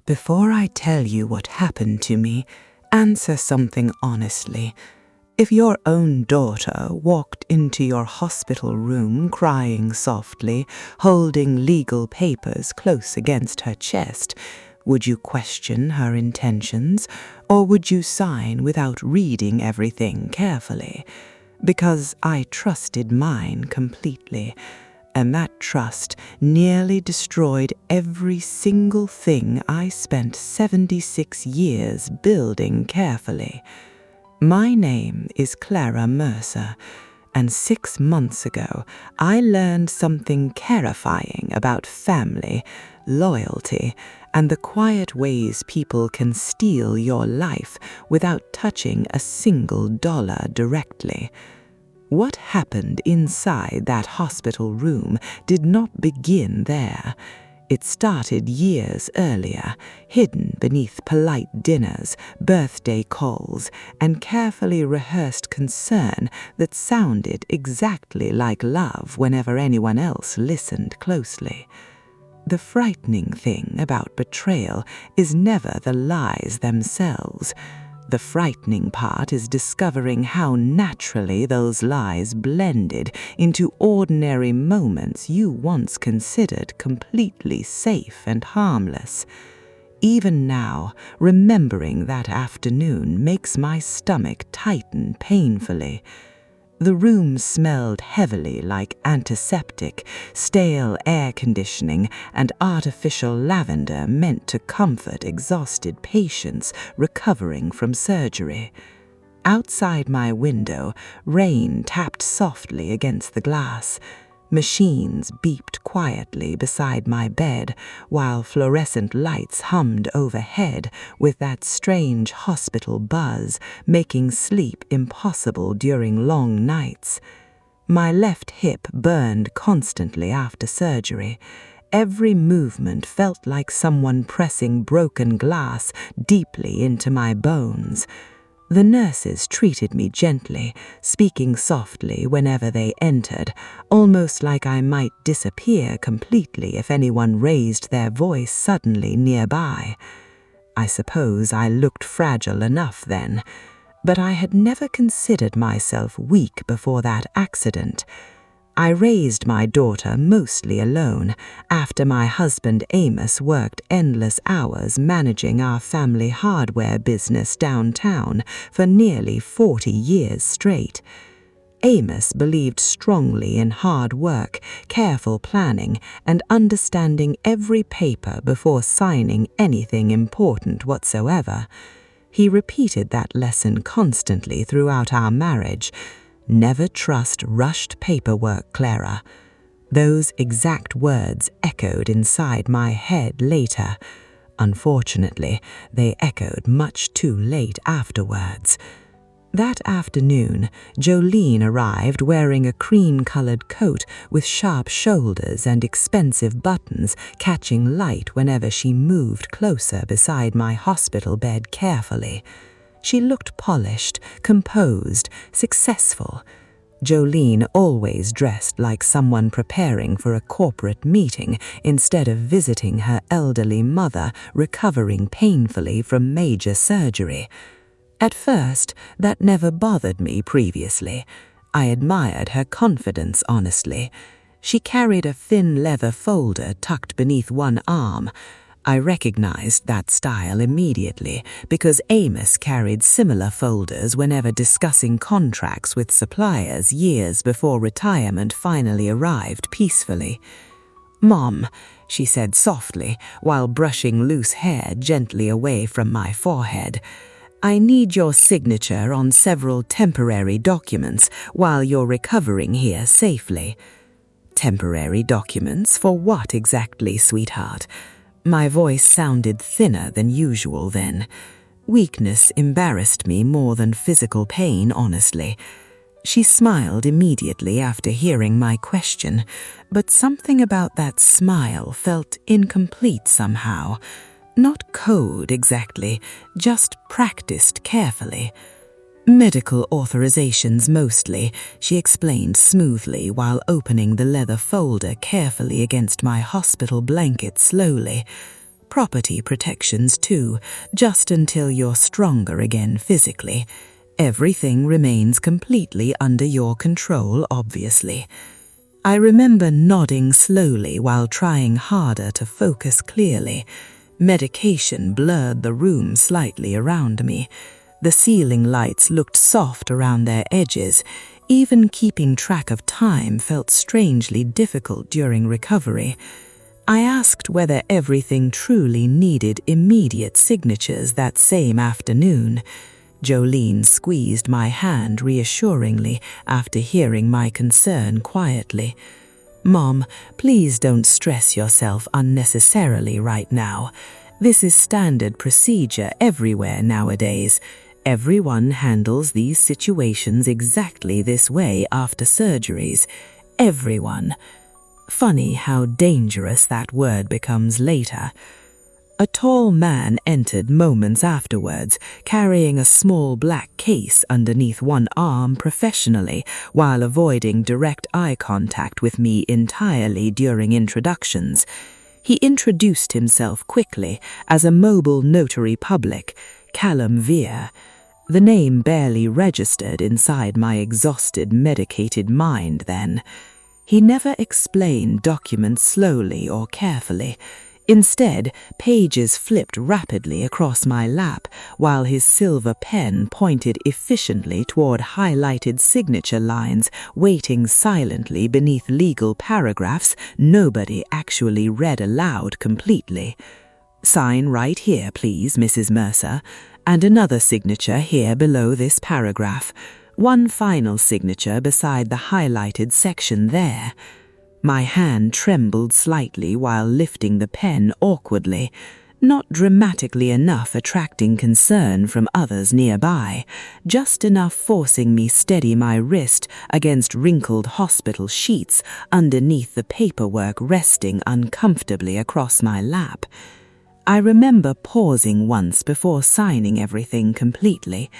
Before I tell you what happened to me, answer something honestly. If your own daughter walked into your hospital room crying softly, holding legal papers close against her chest, would you question her intentions, or would you sign without reading everything carefully? Because I trusted mine completely, and that trust nearly destroyed every single thing I spent 76 years building carefully. My name is Clara Mercer, and 6 months ago I learned something terrifying about family, loyalty, and the quiet ways people can steal your life without touching a single dollar directly. What happened inside that hospital room did not begin there. It started years earlier, hidden beneath polite dinners, birthday calls, and carefully rehearsed concern that sounded exactly like love whenever anyone else listened closely. The frightening thing about betrayal is never the lies themselves. The frightening part is discovering how naturally those lies blended into ordinary moments you once considered completely safe and harmless. Even now, remembering that afternoon makes my stomach tighten painfully. The room smelled heavily like antiseptic, stale air conditioning, and artificial lavender meant to comfort exhausted patients recovering from surgery. Outside my window, rain tapped softly against the glass. Machines beeped quietly beside my bed, while fluorescent lights hummed overhead with that strange hospital buzz, making sleep impossible during long nights. My left hip burned constantly after surgery. Every movement felt like someone pressing broken glass deeply into my bones. The nurses treated me gently, speaking softly whenever they entered, almost like I might disappear completely if anyone raised their voice suddenly nearby. I suppose I looked fragile enough then, but I had never considered myself weak before that accident. I raised my daughter mostly alone, after my husband Amos worked endless hours managing our family hardware business downtown for nearly 40 years straight. Amos believed strongly in hard work, careful planning, and understanding every paper before signing anything important whatsoever. He repeated that lesson constantly throughout our marriage. Never trust rushed paperwork, Clara. Those exact words echoed inside my head later. Unfortunately, they echoed much too late afterwards. That afternoon, Jolene arrived wearing a cream-colored coat with sharp shoulders and expensive buttons catching light whenever she moved closer beside my hospital bed carefully. She looked polished, composed, successful. Jolene always dressed like someone preparing for a corporate meeting instead of visiting her elderly mother recovering painfully from major surgery. At first, that never bothered me previously. I admired her confidence, honestly. She carried a thin leather folder tucked beneath one arm. I recognized that style immediately because Amos carried similar folders whenever discussing contracts with suppliers years before retirement finally arrived peacefully. "Mom," she said softly while brushing loose hair gently away from my forehead, "I need your signature on several temporary documents while you're recovering here safely." "Temporary documents for what exactly, sweetheart?" My voice sounded thinner than usual then. Weakness embarrassed me more than physical pain, honestly. She smiled immediately after hearing my question, but something about that smile felt incomplete somehow. Not code exactly, just practiced carefully. "Medical authorizations mostly," she explained smoothly while opening the leather folder carefully against my hospital blanket slowly. property protections too, just until you're stronger again physically. Everything remains completely under your control, obviously. I remember nodding slowly while trying harder to focus clearly. Medication blurred the room slightly around me. The ceiling lights looked soft around their edges. Even keeping track of time felt strangely difficult during recovery. I asked whether everything truly needed immediate signatures that same afternoon. Jolene squeezed my hand reassuringly after hearing my concern quietly. "Mom, please don't stress yourself unnecessarily right now. This is standard procedure everywhere nowadays. Everyone handles these situations exactly this way after surgeries. Everyone." Funny how dangerous that word becomes later. A tall man entered moments afterwards, carrying a small black case underneath one arm professionally, while avoiding direct eye contact with me entirely during introductions. He introduced himself quickly as a mobile notary public, Callum Vere. The name barely registered inside my exhausted, medicated mind then. He never explained documents slowly or carefully. Instead, pages flipped rapidly across my lap, while his silver pen pointed efficiently toward highlighted signature lines waiting silently beneath legal paragraphs nobody actually read aloud completely. "Sign right here, please, Mrs. Mercer, and another signature here below this paragraph. One final signature beside the highlighted section there." My hand trembled slightly while lifting the pen awkwardly, not dramatically enough attracting concern from others nearby, just enough forcing me steady my wrist against wrinkled hospital sheets underneath the paperwork resting uncomfortably across my lap. I remember pausing once before signing everything completely.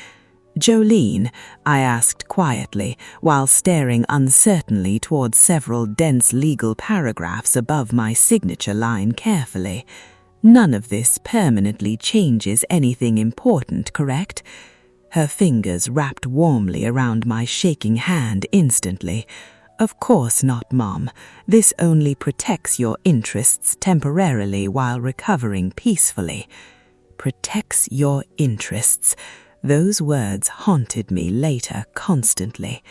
"Jolene," I asked quietly, while staring uncertainly towards several dense legal paragraphs above my signature line carefully. "None of this permanently changes anything important, correct?" Her fingers wrapped warmly around my shaking hand instantly. "Of course not, Mom. This only protects your interests temporarily while recovering peacefully." Protects your interests. Those words haunted me later constantly.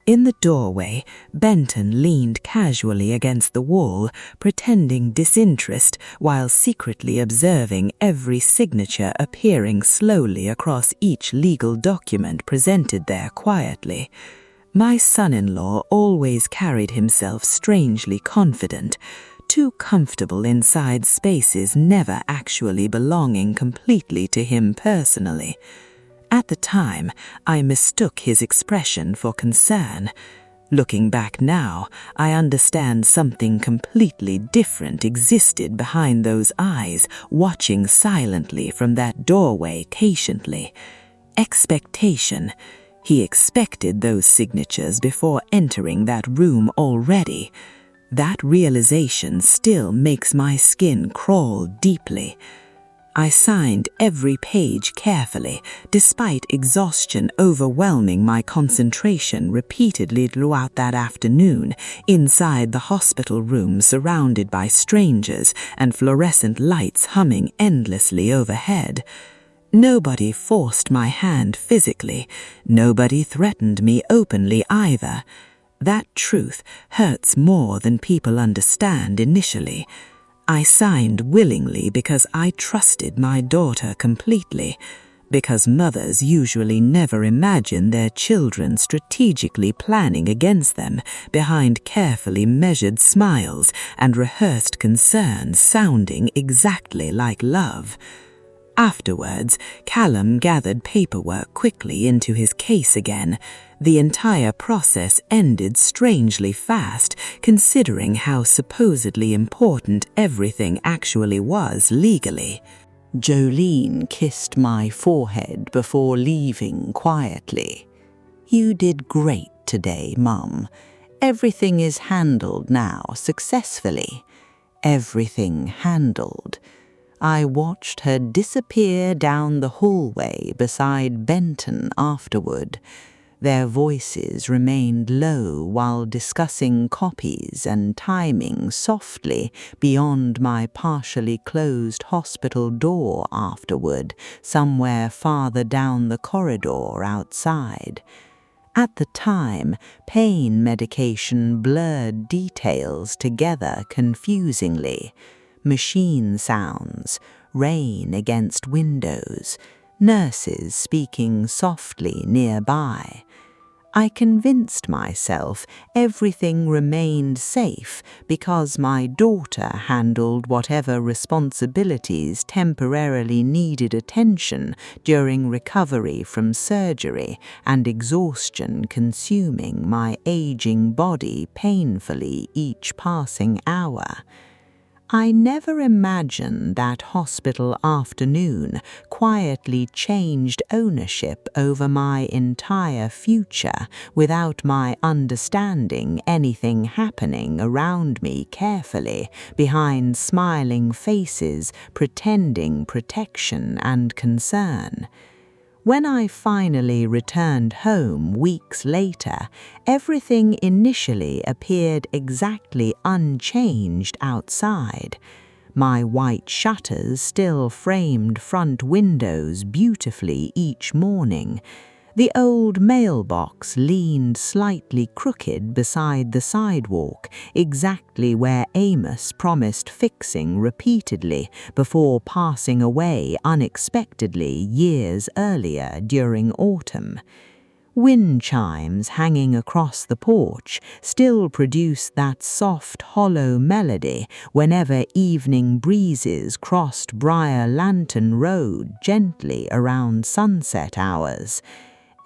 In the doorway, Benton leaned casually against the wall, pretending disinterest while secretly observing every signature appearing slowly across each legal document presented there quietly. My son-in-law always carried himself strangely confident, too comfortable inside spaces never actually belonging completely to him personally. At the time, I mistook his expression for concern. Looking back now, I understand something completely different existed behind those eyes, watching silently from that doorway patiently. Expectation. He expected those signatures before entering that room already. That realization still makes my skin crawl deeply. I signed every page carefully, despite exhaustion overwhelming my concentration repeatedly throughout that afternoon, inside the hospital room surrounded by strangers and fluorescent lights humming endlessly overhead. Nobody forced my hand physically. Nobody threatened me openly either. That truth hurts more than people understand initially. I signed willingly because I trusted my daughter completely, because mothers usually never imagine their children strategically planning against them behind carefully measured smiles and rehearsed concerns sounding exactly like love. Afterwards, Callum gathered paperwork quickly into his case again. The entire process ended strangely fast, considering how supposedly important everything actually was legally. Jolene kissed my forehead before leaving quietly. "You did great today, Mum. Everything is handled now successfully. Everything handled. I watched her disappear down the hallway beside Benton afterward. Their voices remained low while discussing copies and timing softly beyond my partially closed hospital door afterward, somewhere farther down the corridor outside. At the time, pain medication blurred details together confusingly. Machine sounds, rain against windows, nurses speaking softly nearby. I convinced myself everything remained safe because my daughter handled whatever responsibilities temporarily needed attention during recovery from surgery and exhaustion consuming my aging body painfully each passing hour. I never imagined that hospital afternoon quietly changed ownership over my entire future without my understanding anything happening around me carefully, behind smiling faces pretending protection and concern. When I finally returned home weeks later, everything initially appeared exactly unchanged outside. My white shutters still framed front windows beautifully each morning. The old mailbox leaned slightly crooked beside the sidewalk, exactly where Amos promised fixing repeatedly before passing away unexpectedly years earlier during autumn. Wind chimes hanging across the porch still produced that soft, hollow melody whenever evening breezes crossed Briar Lantern Road gently around sunset hours.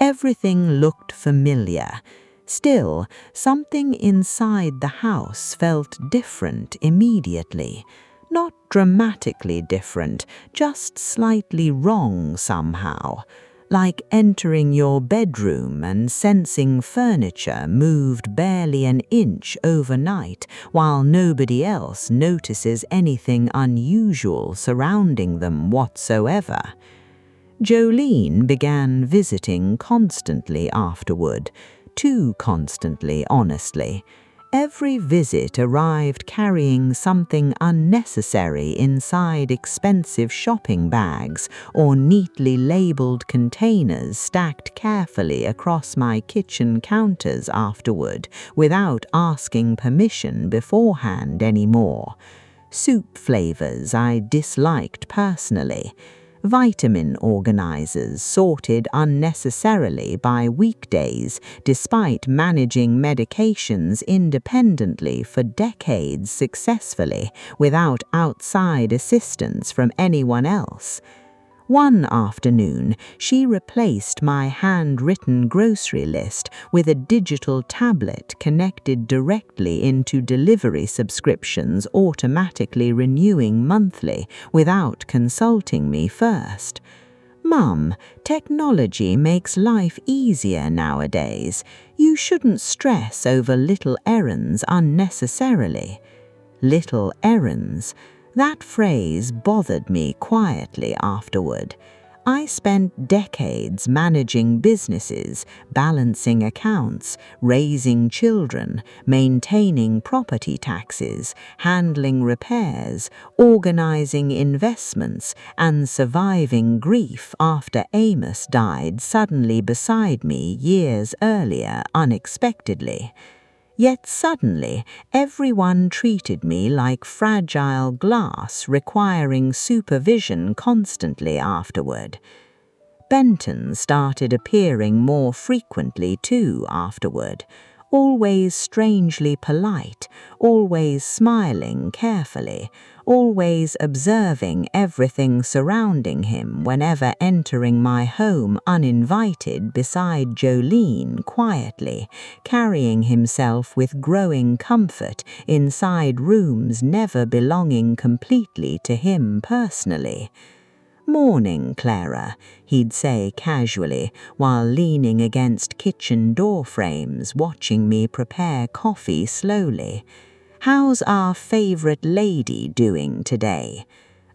Everything looked familiar. Still, something inside the house felt different immediately. Not dramatically different, just slightly wrong somehow. Like entering your bedroom and sensing furniture moved barely an inch overnight while nobody else notices anything unusual surrounding them whatsoever. Jolene began visiting constantly afterward, too constantly, honestly. Every visit arrived carrying something unnecessary inside expensive shopping bags or neatly labeled containers stacked carefully across my kitchen counters afterward without asking permission beforehand anymore. Soup flavors I disliked personally. Vitamin organizers sorted unnecessarily by weekdays despite managing medications independently for decades successfully without outside assistance from anyone else. One afternoon, she replaced my handwritten grocery list with a digital tablet connected directly into delivery subscriptions automatically renewing monthly without consulting me first. "Mum, technology makes life easier nowadays. You shouldn't stress over little errands unnecessarily." Little errands. That phrase bothered me quietly afterward. I spent decades managing businesses, balancing accounts, raising children, maintaining property taxes, handling repairs, organizing investments, and surviving grief after Amos died suddenly beside me years earlier unexpectedly. Yet suddenly, everyone treated me like fragile glass requiring supervision constantly afterward. Benton started appearing more frequently too afterward, always strangely polite, always smiling carefully, always observing everything surrounding him whenever entering my home uninvited beside Jolene quietly, carrying himself with growing comfort inside rooms never belonging completely to him personally. "Morning, Clara," he'd say casually while leaning against kitchen door frames watching me prepare coffee slowly. "How's our favorite lady doing today?"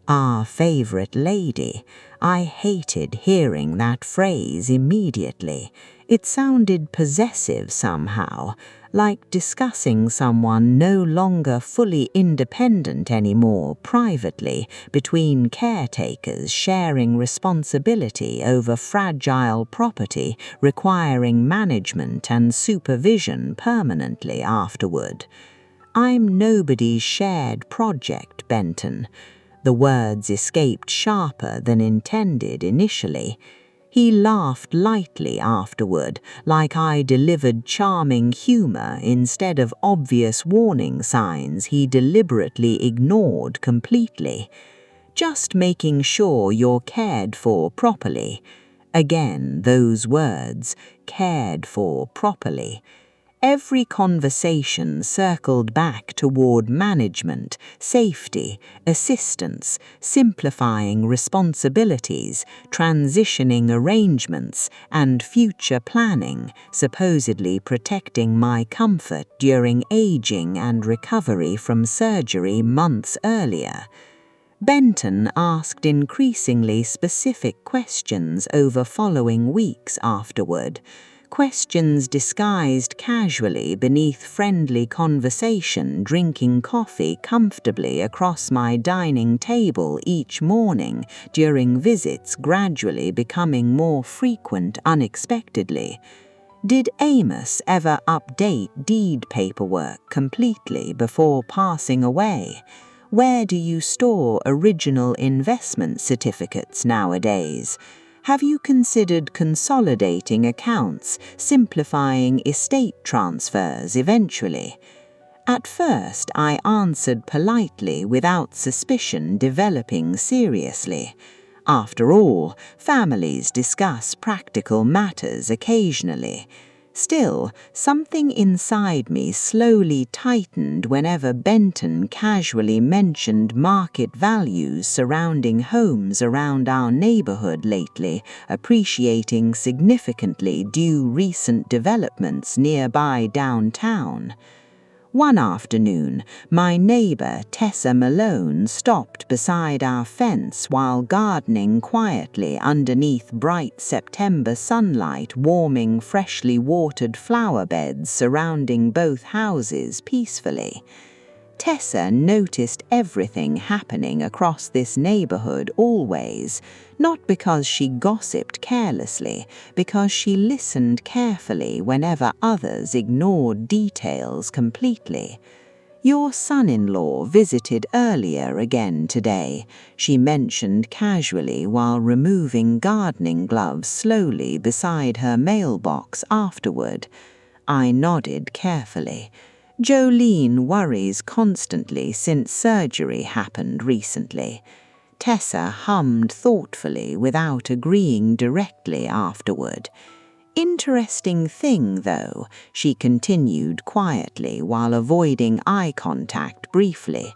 Our favorite lady. I hated hearing that phrase immediately. It sounded possessive somehow, like discussing someone no longer fully independent anymore privately between caretakers sharing responsibility over fragile property requiring management and supervision permanently afterward. I'm nobody's shared project, Benton. The words escaped sharper than intended initially. He laughed lightly afterward, like I delivered charming humor instead of obvious warning signs he deliberately ignored completely. Just making sure you're cared for properly. Again, those words, cared for properly. Every conversation circled back toward management, safety, assistance, simplifying responsibilities, transitioning arrangements, and future planning, supposedly protecting my comfort during aging and recovery from surgery months earlier. Benton asked increasingly specific questions over following weeks afterward. Questions disguised casually beneath friendly conversation, drinking coffee comfortably across my dining table each morning during visits gradually becoming more frequent unexpectedly. Did Amos ever update deed paperwork completely before passing away? Where do you store original investment certificates nowadays? Have you considered consolidating accounts, simplifying estate transfers eventually? At first, I answered politely without suspicion developing seriously. After all, families discuss practical matters occasionally. Still, something inside me slowly tightened whenever Benton casually mentioned market values surrounding homes around our neighborhood lately, appreciating significantly due recent developments nearby downtown. One afternoon, my neighbor Tessa Malone stopped beside our fence while gardening quietly underneath bright September sunlight, warming freshly watered flower beds surrounding both houses peacefully. Tessa noticed everything happening across this neighborhood always, not because she gossiped carelessly, because she listened carefully whenever others ignored details completely. "Your son-in-law visited earlier again today," she mentioned casually while removing gardening gloves slowly beside her mailbox afterward. I nodded carefully. "Jolene worries constantly since surgery happened recently." Tessa hummed thoughtfully without agreeing directly afterward. "Interesting thing, though," she continued quietly while avoiding eye contact briefly.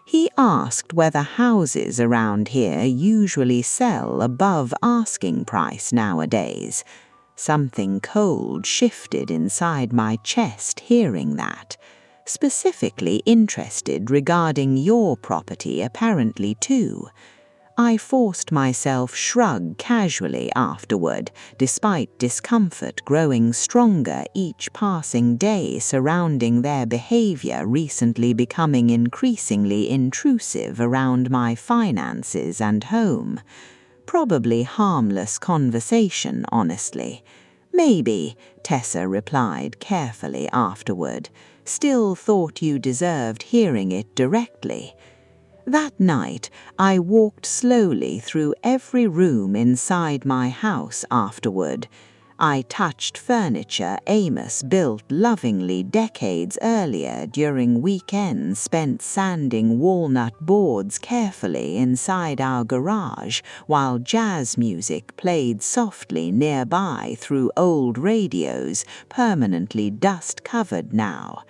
"He asked whether houses around here usually sell above asking price nowadays." Something cold shifted inside my chest hearing that. "Specifically interested regarding your property apparently too." I forced myself shrug casually afterward, despite discomfort growing stronger each passing day surrounding their behavior recently becoming increasingly intrusive around my finances and home. Probably harmless conversation, honestly. "Maybe," Tessa replied carefully afterward. "Still thought you deserved hearing it directly." That night, I walked slowly through every room inside my house afterward. I touched furniture Amos built lovingly decades earlier during weekends spent sanding walnut boards carefully inside our garage while jazz music played softly nearby through old radios, permanently dust-covered now.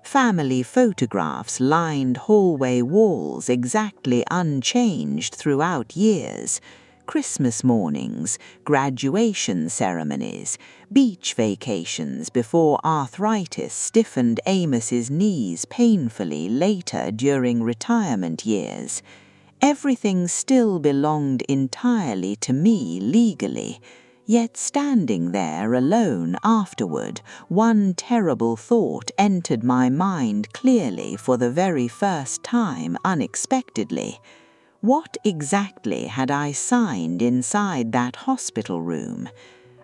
Family photographs lined hallway walls exactly unchanged throughout years. Christmas mornings, graduation ceremonies, beach vacations before arthritis stiffened Amos's knees painfully later during retirement years. Everything still belonged entirely to me legally, yet standing there alone afterward, one terrible thought entered my mind clearly for the very first time unexpectedly. What exactly had I signed inside that hospital room?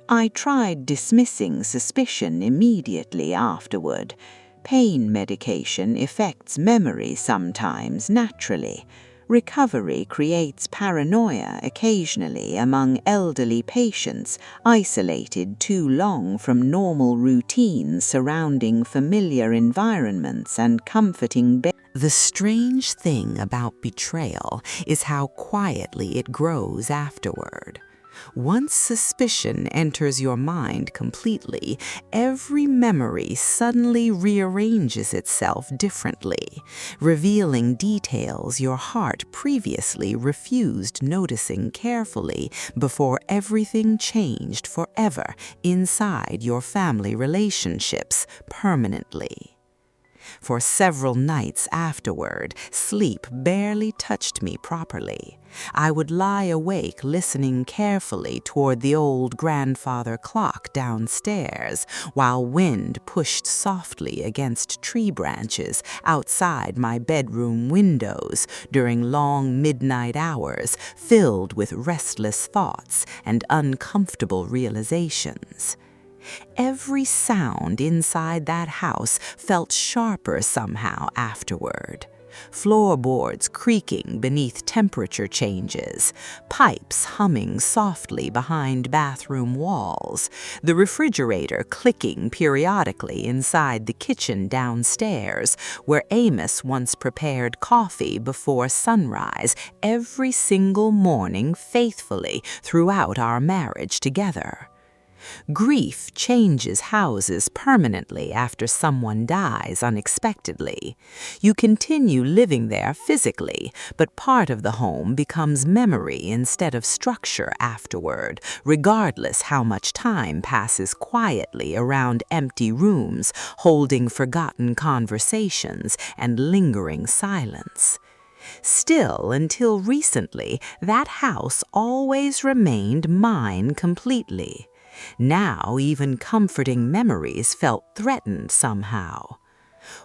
I tried dismissing suspicion immediately afterward. Pain medication affects memory sometimes naturally. Recovery creates paranoia occasionally among elderly patients isolated too long from normal routines surrounding familiar environments and comforting beds. The strange thing about betrayal is how quietly it grows afterward. Once suspicion enters your mind completely, every memory suddenly rearranges itself differently, revealing details your heart previously refused noticing carefully before everything changed forever inside your family relationships permanently. For several nights afterward, sleep barely touched me properly. I would lie awake listening carefully toward the old grandfather clock downstairs, while wind pushed softly against tree branches outside my bedroom windows during long midnight hours filled with restless thoughts and uncomfortable realizations. Every sound inside that house felt sharper somehow afterward. Floorboards creaking beneath temperature changes, pipes humming softly behind bathroom walls, the refrigerator clicking periodically inside the kitchen downstairs, where Amos once prepared coffee before sunrise every single morning faithfully throughout our marriage together. Grief changes houses permanently after someone dies unexpectedly. You continue living there physically, but part of the home becomes memory instead of structure afterward, regardless how much time passes quietly around empty rooms, holding forgotten conversations and lingering silence. Still, until recently, that house always remained mine completely. Now even comforting memories felt threatened somehow.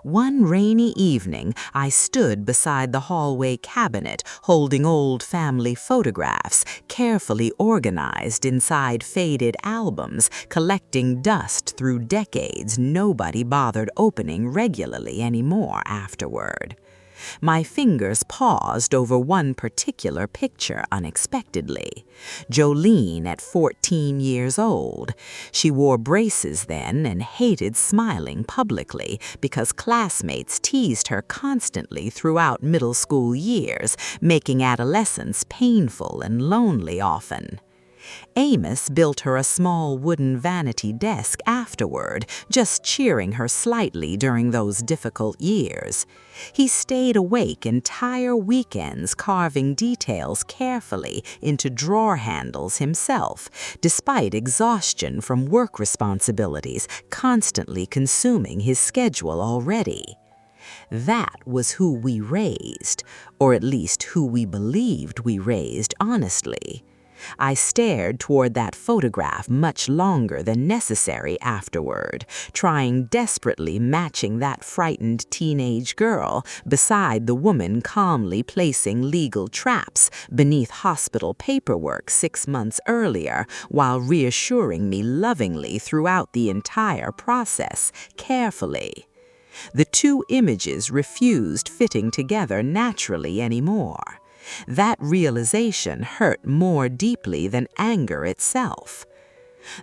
One rainy evening, I stood beside the hallway cabinet holding old family photographs carefully organized inside faded albums, collecting dust through decades nobody bothered opening regularly anymore afterward. My fingers paused over one particular picture unexpectedly. Jolene at 14 years old. She wore braces then and hated smiling publicly because classmates teased her constantly throughout middle school years, making adolescence painful and lonely often. Amos built her a small wooden vanity desk afterward, just cheering her slightly during those difficult years. He stayed awake entire weekends carving details carefully into drawer handles himself, despite exhaustion from work responsibilities constantly consuming his schedule already. That was who we raised, or at least who we believed we raised honestly. I stared toward that photograph much longer than necessary afterward, trying desperately matching that frightened teenage girl beside the woman calmly placing legal traps beneath hospital paperwork 6 months earlier, while reassuring me lovingly throughout the entire process, carefully. The two images refused fitting together naturally anymore. That realization hurt more deeply than anger itself.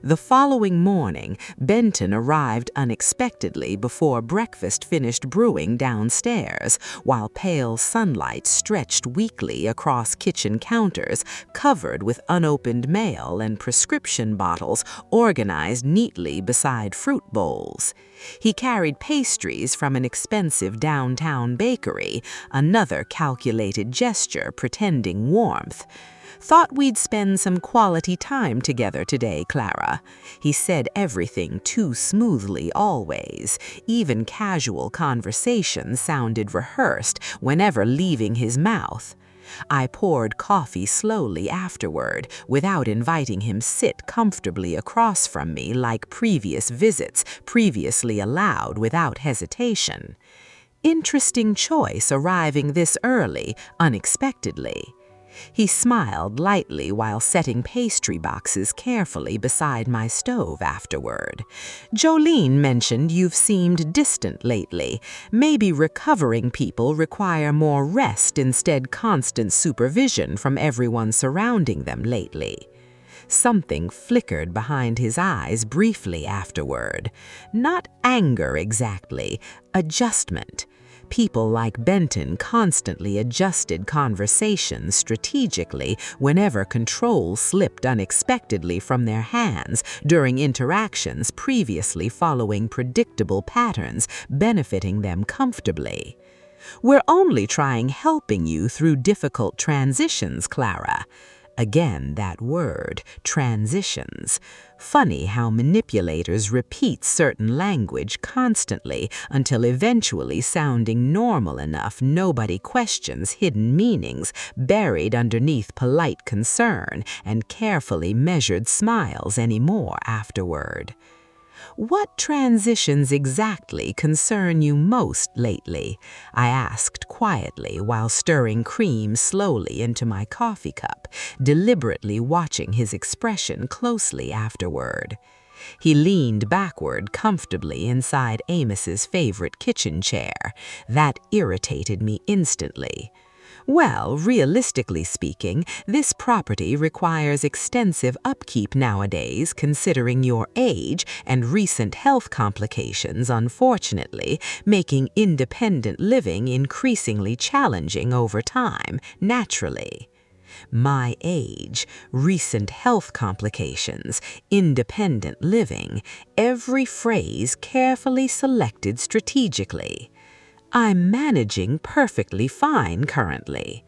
The following morning, Benton arrived unexpectedly before breakfast finished brewing downstairs, while pale sunlight stretched weakly across kitchen counters covered with unopened mail and prescription bottles organized neatly beside fruit bowls. He carried pastries from an expensive downtown bakery, another calculated gesture pretending warmth. "Thought we'd spend some quality time together today, Clara." He said everything too smoothly always. Even casual conversation sounded rehearsed whenever leaving his mouth. I poured coffee slowly afterward, without inviting him sit comfortably across from me like previous visits previously allowed without hesitation. Interesting choice arriving this early, unexpectedly. He smiled lightly while setting pastry boxes carefully beside my stove afterward. Jolene mentioned you've seemed distant lately. Maybe recovering people require more rest instead constant supervision from everyone surrounding them lately. Something flickered behind his eyes briefly afterward. Not anger exactly, adjustment. People like Benton constantly adjusted conversations strategically whenever control slipped unexpectedly from their hands during interactions previously following predictable patterns benefiting them comfortably. We're only trying helping you through difficult transitions, Clara. Again, that word, transitions. Funny how manipulators repeat certain language constantly until eventually sounding normal enough nobody questions hidden meanings buried underneath polite concern and carefully measured smiles anymore afterward. What transitions exactly concern you most lately? I asked quietly while stirring cream slowly into my coffee cup, deliberately watching his expression closely afterward. He leaned backward comfortably inside Amos's favorite kitchen chair. That irritated me instantly. Well, realistically speaking, this property requires extensive upkeep nowadays considering your age and recent health complications, unfortunately, making independent living increasingly challenging over time, naturally. My age, recent health complications, independent living, every phrase carefully selected strategically. I'm managing perfectly fine currently.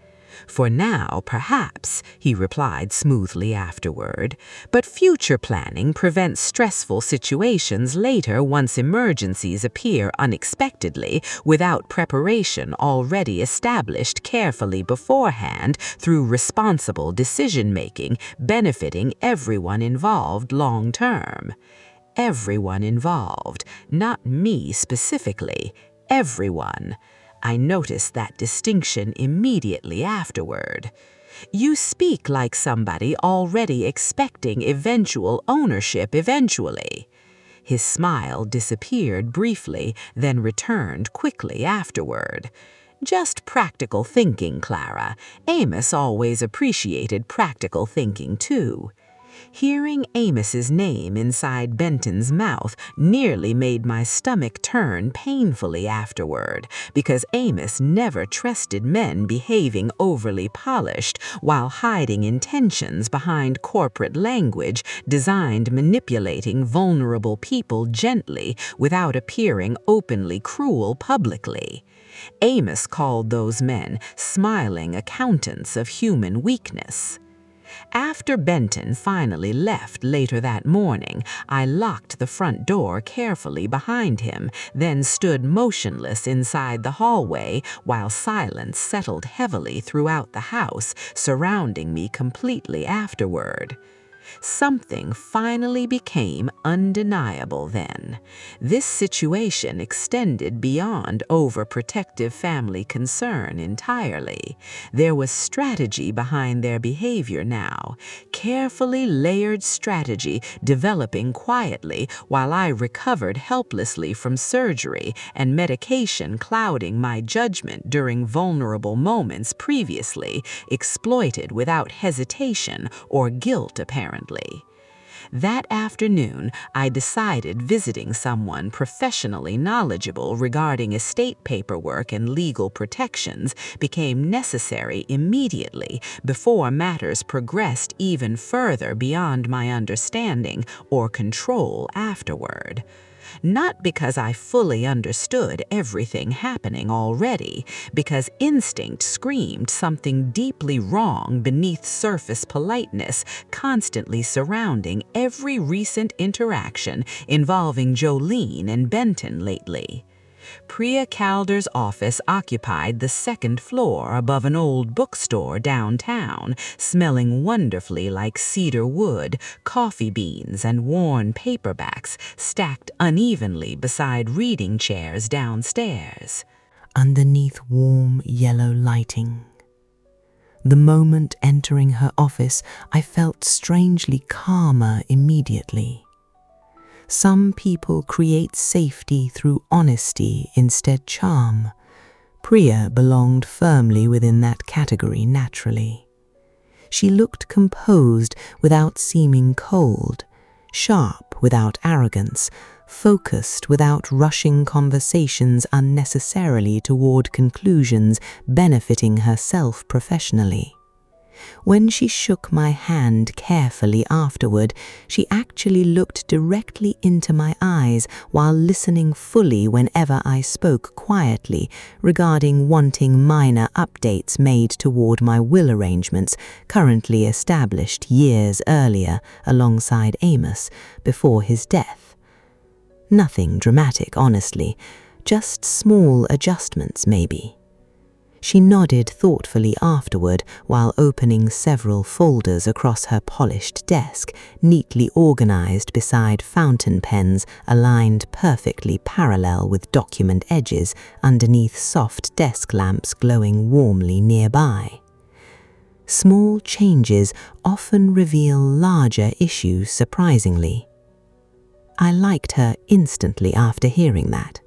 For now, perhaps, he replied smoothly afterward, but future planning prevents stressful situations later once emergencies appear unexpectedly without preparation already established carefully beforehand through responsible decision-making benefiting everyone involved long-term. Everyone involved, not me specifically. Everyone. I noticed that distinction immediately afterward. You speak like somebody already expecting eventual ownership eventually. His smile disappeared briefly, then returned quickly afterward. Just practical thinking, Clara. Amos always appreciated practical thinking, too. Hearing Amos's name inside Benton's mouth nearly made my stomach turn painfully afterward, because Amos never trusted men behaving overly polished while hiding intentions behind corporate language designed manipulating vulnerable people gently without appearing openly cruel publicly. Amos called those men smiling accountants of human weakness. After Benton finally left later that morning, I locked the front door carefully behind him, then stood motionless inside the hallway while silence settled heavily throughout the house, surrounding me completely afterward. Something finally became undeniable then. This situation extended beyond overprotective family concern entirely. There was strategy behind their behavior now, carefully layered strategy developing quietly while I recovered helplessly from surgery and medication clouding my judgment during vulnerable moments previously exploited without hesitation or guilt apparently. That afternoon, I decided visiting someone professionally knowledgeable regarding estate paperwork and legal protections became necessary immediately before matters progressed even further beyond my understanding or control afterward. Not because I fully understood everything happening already, because instinct screamed something deeply wrong beneath surface politeness constantly surrounding every recent interaction involving Jolene and Benton lately. Priya Calder's office occupied the second floor above an old bookstore downtown, smelling wonderfully like cedar wood, coffee beans, and worn paperbacks stacked unevenly beside reading chairs downstairs. Underneath warm yellow lighting. The moment entering her office, I felt strangely calmer immediately. Some people create safety through honesty instead charm. Priya belonged firmly within that category naturally. She looked composed without seeming cold, sharp without arrogance, focused without rushing conversations unnecessarily toward conclusions benefiting herself professionally. When she shook my hand carefully afterward, she actually looked directly into my eyes while listening fully whenever I spoke quietly regarding wanting minor updates made toward my will arrangements currently established years earlier alongside Amos before his death. Nothing dramatic, honestly, just small adjustments maybe. She nodded thoughtfully afterward while opening several folders across her polished desk, neatly organized beside fountain pens aligned perfectly parallel with document edges underneath soft desk lamps glowing warmly nearby. Small changes often reveal larger issues surprisingly. I liked her instantly after hearing that.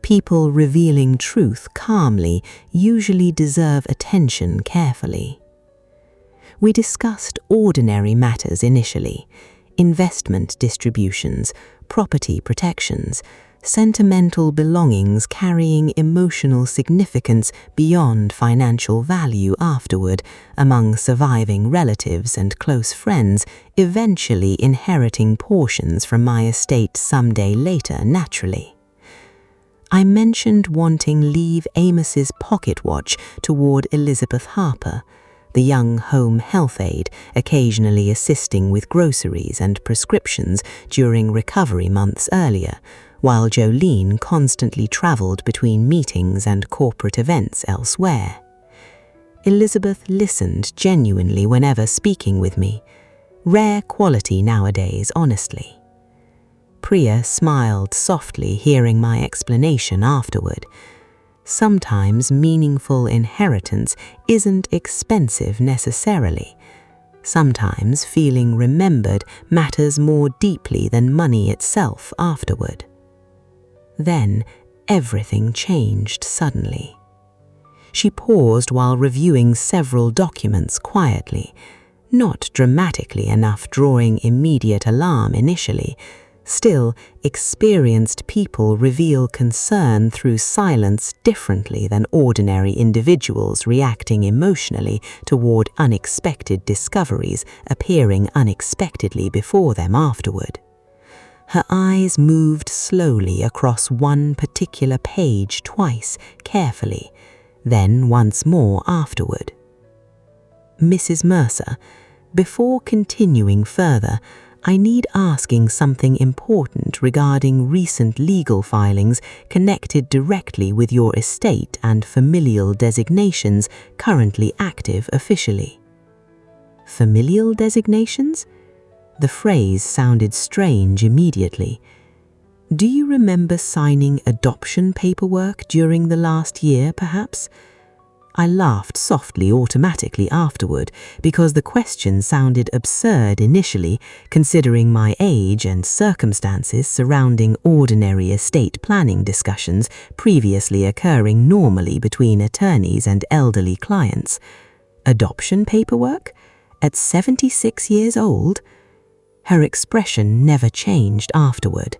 People revealing truth calmly usually deserve attention carefully. We discussed ordinary matters initially: investment distributions, property protections, sentimental belongings carrying emotional significance beyond financial value afterward among surviving relatives and close friends, eventually inheriting portions from my estate someday later naturally. I mentioned wanting leave Amos's pocket watch toward Elizabeth Harper, the young home health aide occasionally assisting with groceries and prescriptions during recovery months earlier, while Jolene constantly traveled between meetings and corporate events elsewhere. Elizabeth listened genuinely whenever speaking with me, rare quality nowadays, honestly. Priya smiled softly hearing my explanation afterward. Sometimes meaningful inheritance isn't expensive necessarily. Sometimes feeling remembered matters more deeply than money itself afterward. Then everything changed suddenly. She paused while reviewing several documents quietly, not dramatically enough drawing immediate alarm initially. Still, experienced people reveal concern through silence differently than ordinary individuals reacting emotionally toward unexpected discoveries appearing unexpectedly before them afterward. Her eyes moved slowly across one particular page twice, carefully, then once more afterward. Mrs. Mercer, before continuing further, I need asking something important regarding recent legal filings connected directly with your estate and familial designations currently active officially. Familial designations? The phrase sounded strange immediately. Do you remember signing adoption paperwork during the last year, perhaps? I laughed softly automatically afterward because the question sounded absurd initially, considering my age and circumstances surrounding ordinary estate planning discussions previously occurring normally between attorneys and elderly clients. Adoption paperwork? At 76 years old? Her expression never changed afterward.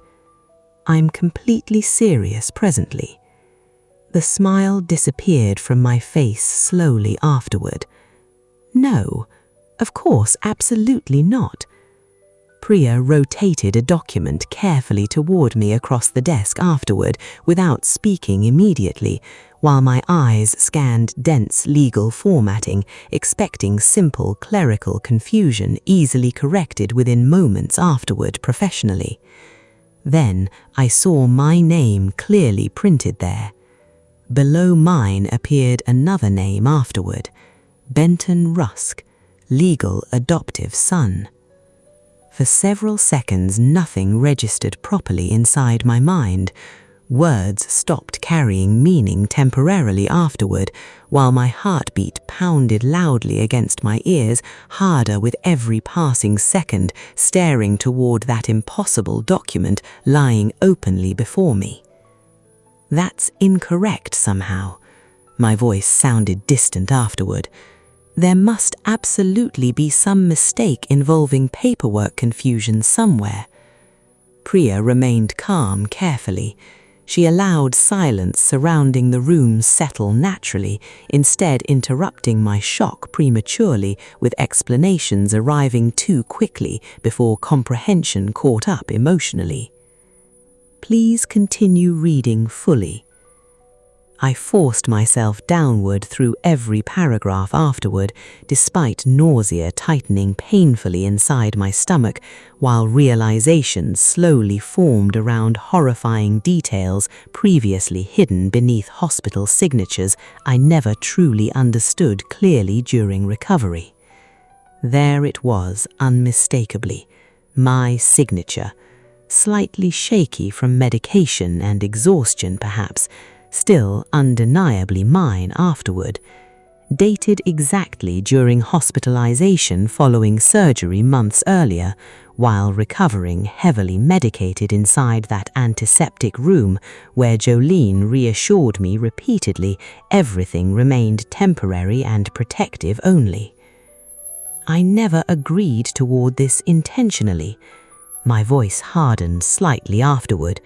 I'm completely serious presently. The smile disappeared from my face slowly afterward. No, of course, absolutely not. Priya rotated a document carefully toward me across the desk afterward without speaking immediately, while my eyes scanned dense legal formatting, expecting simple clerical confusion easily corrected within moments afterward professionally. Then I saw my name clearly printed there. Below mine appeared another name afterward, Benton Rusk, legal adoptive son. For several seconds nothing registered properly inside my mind. Words stopped carrying meaning temporarily afterward, while my heartbeat pounded loudly against my ears, harder with every passing second, staring toward that impossible document lying openly before me. That's incorrect somehow. My voice sounded distant afterward. There must absolutely be some mistake involving paperwork confusion somewhere. Priya remained calm carefully. She allowed silence surrounding the room settle naturally, instead interrupting my shock prematurely with explanations arriving too quickly before comprehension caught up emotionally. Please continue reading fully. I forced myself downward through every paragraph afterward, despite nausea tightening painfully inside my stomach, while realizations slowly formed around horrifying details previously hidden beneath hospital signatures I never truly understood clearly during recovery. There it was, unmistakably, my signature, slightly shaky from medication and exhaustion perhaps, still undeniably mine afterward, dated exactly during hospitalization following surgery months earlier, while recovering heavily medicated inside that antiseptic room where Jolene reassured me repeatedly everything remained temporary and protective only. I never agreed toward this intentionally. My voice hardened slightly afterward.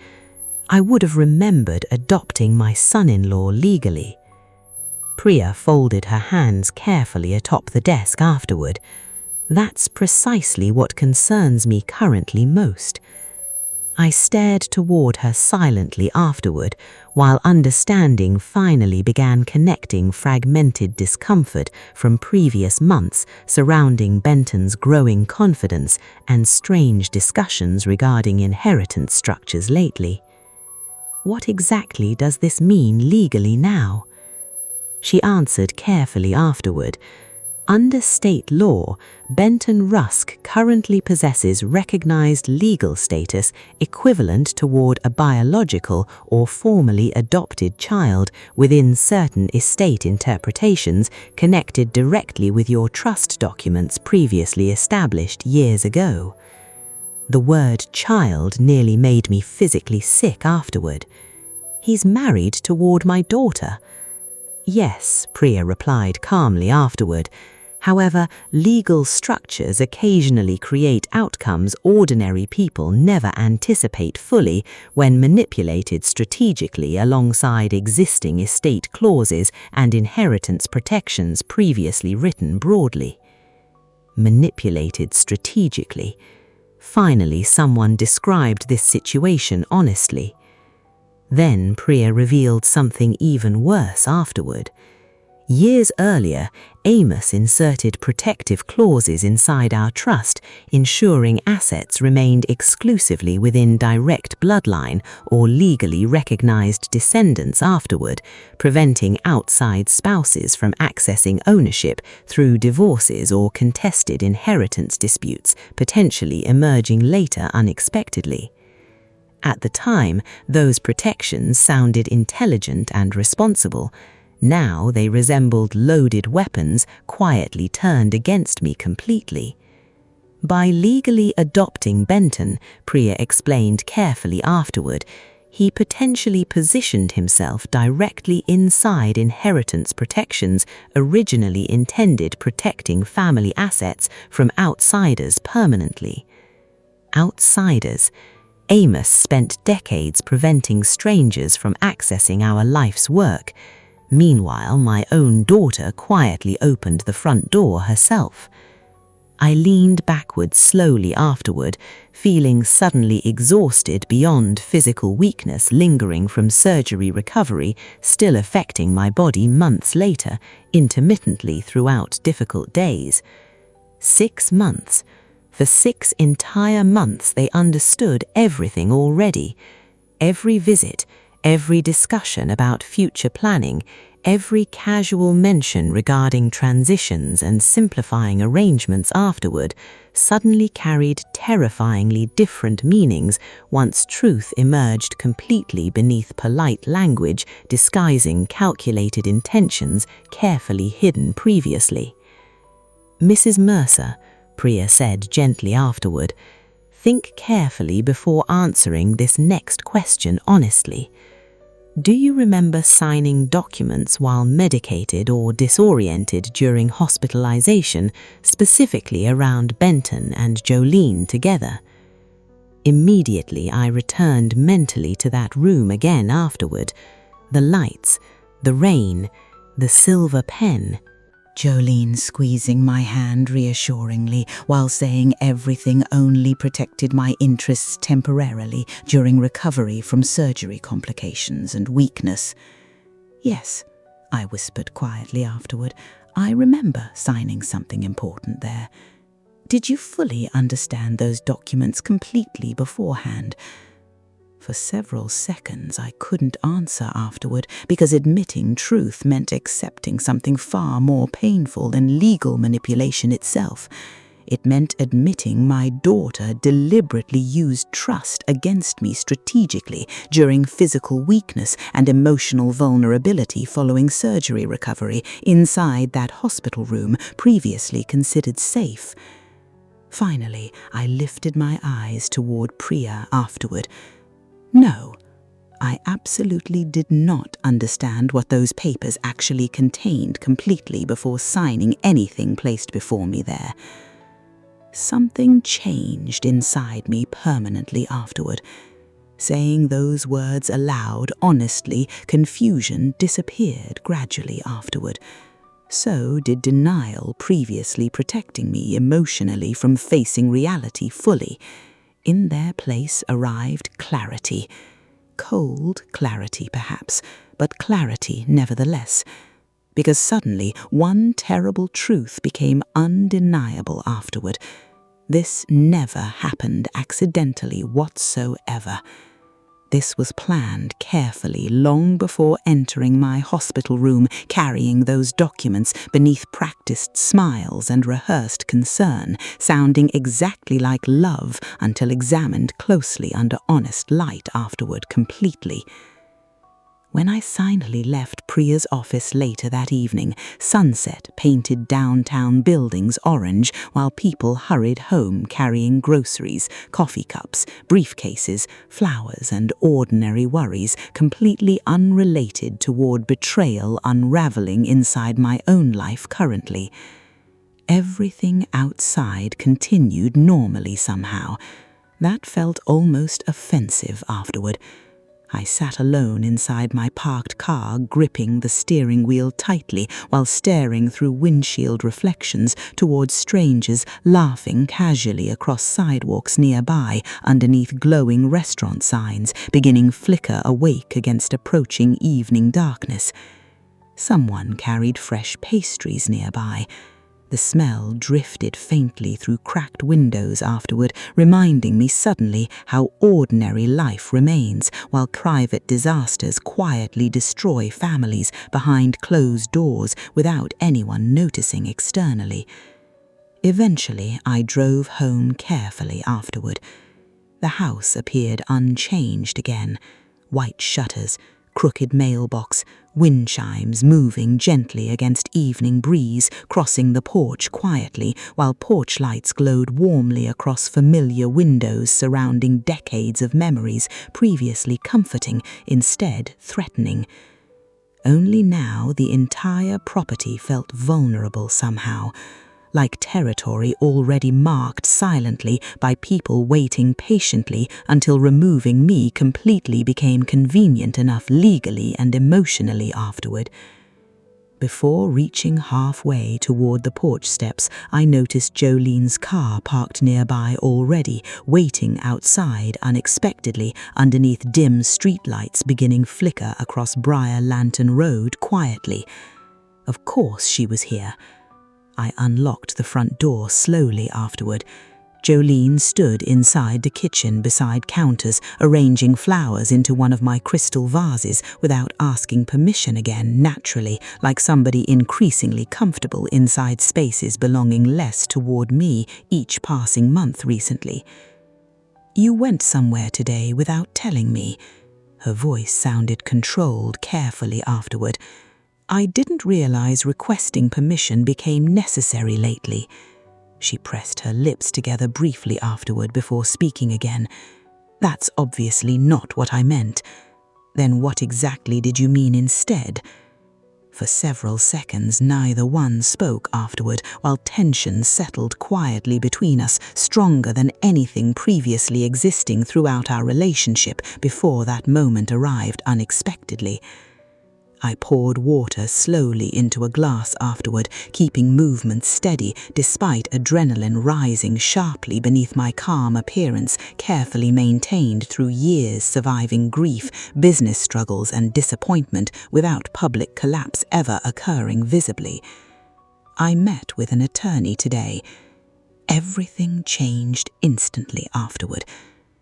I would have remembered adopting my son-in-law legally. Priya folded her hands carefully atop the desk afterward. That's precisely what concerns me currently most. I stared toward her silently afterward, while understanding finally began connecting fragmented discomfort from previous months surrounding Benton's growing confidence and strange discussions regarding inheritance structures lately. What exactly does this mean legally now? She answered carefully afterward. Under state law, Benton Rusk currently possesses recognized legal status equivalent toward a biological or formally adopted child within certain estate interpretations connected directly with your trust documents previously established years ago. The word child nearly made me physically sick afterward. He's married toward my daughter. Yes, Priya replied calmly afterward. However, legal structures occasionally create outcomes ordinary people never anticipate fully when manipulated strategically alongside existing estate clauses and inheritance protections previously written broadly. Manipulated strategically. Finally, someone described this situation honestly. Then Priya revealed something even worse afterward. Years earlier, Amos inserted protective clauses inside our trust, ensuring assets remained exclusively within direct bloodline or legally recognized descendants afterward, preventing outside spouses from accessing ownership through divorces or contested inheritance disputes, potentially emerging later unexpectedly. At the time, those protections sounded intelligent and responsible. Now they resembled loaded weapons quietly turned against me completely. By legally adopting Benton, Priya explained carefully afterward, he potentially positioned himself directly inside inheritance protections originally intended protecting family assets from outsiders permanently. Outsiders. Amos spent decades preventing strangers from accessing our life's work. Meanwhile, my own daughter quietly opened the front door herself. I leaned backward slowly afterward, feeling suddenly exhausted beyond physical weakness lingering from surgery recovery, still affecting my body months later, intermittently throughout difficult days. 6 months. For 6 entire months they understood everything already. Every visit, every discussion about future planning, every casual mention regarding transitions and simplifying arrangements afterward suddenly carried terrifyingly different meanings once truth emerged completely beneath polite language disguising calculated intentions carefully hidden previously. "Mrs. Mercer," Priya said gently afterward, "think carefully before answering this next question honestly. Do you remember signing documents while medicated or disoriented during hospitalization, specifically around Benton and Jolene together?" Immediately I returned mentally to that room again afterward. The lights, the rain, the silver pen. Jolene squeezing my hand reassuringly while saying everything only protected my interests temporarily during recovery from surgery complications and weakness. "Yes," I whispered quietly afterward, "I remember signing something important there. Did you fully understand those documents completely beforehand?" For several seconds I couldn't answer afterward because admitting truth meant accepting something far more painful than legal manipulation itself. It meant admitting my daughter deliberately used trust against me strategically during physical weakness and emotional vulnerability following surgery recovery inside that hospital room previously considered safe. Finally, I lifted my eyes toward Priya afterward. No, I absolutely did not understand what those papers actually contained completely before signing anything placed before me there. Something changed inside me permanently afterward. Saying those words aloud, honestly, confusion disappeared gradually afterward. So did denial previously protecting me emotionally from facing reality fully. In their place arrived clarity. Cold clarity, perhaps, but clarity nevertheless. Because suddenly one terrible truth became undeniable afterward. This never happened accidentally whatsoever. This was planned carefully long before entering my hospital room, carrying those documents beneath practiced smiles and rehearsed concern, sounding exactly like love until examined closely under honest light afterward completely. When I finally left Priya's office later that evening, sunset painted downtown buildings orange while people hurried home carrying groceries, coffee cups, briefcases, flowers, and ordinary worries completely unrelated toward betrayal unraveling inside my own life currently. Everything outside continued normally somehow. That felt almost offensive afterward. I sat alone inside my parked car, gripping the steering wheel tightly while staring through windshield reflections towards strangers laughing casually across sidewalks nearby underneath glowing restaurant signs beginning flicker awake against approaching evening darkness. Someone carried fresh pastries nearby. The smell drifted faintly through cracked windows afterward, reminding me suddenly how ordinary life remains while private disasters quietly destroy families behind closed doors without anyone noticing externally. Eventually, I drove home carefully afterward. The house appeared unchanged again. White shutters, crooked mailbox, wind chimes moving gently against evening breeze, crossing the porch quietly, while porch lights glowed warmly across familiar windows surrounding decades of memories previously comforting, instead threatening. Only now the entire property felt vulnerable somehow, like territory already marked silently by people waiting patiently until removing me completely became convenient enough legally and emotionally afterward. Before reaching halfway toward the porch steps, I noticed Jolene's car parked nearby already, waiting outside unexpectedly underneath dim streetlights beginning flicker across Briar Lantern Road quietly. Of course she was here. I unlocked the front door slowly afterward. Jolene stood inside the kitchen beside counters, arranging flowers into one of my crystal vases without asking permission again, naturally, like somebody increasingly comfortable inside spaces belonging less toward me each passing month recently. "You went somewhere today without telling me." Her voice sounded controlled carefully afterward. "I didn't realize requesting permission became necessary lately." She pressed her lips together briefly afterward before speaking again. "That's obviously not what I meant. Then what exactly did you mean instead?" For several seconds, neither one spoke afterward, while tension settled quietly between us, stronger than anything previously existing throughout our relationship before that moment arrived unexpectedly. I poured water slowly into a glass afterward, keeping movement steady despite adrenaline rising sharply beneath my calm appearance, carefully maintained through years surviving grief, business struggles, and disappointment without public collapse ever occurring visibly. I met with an attorney today. Everything changed instantly afterward.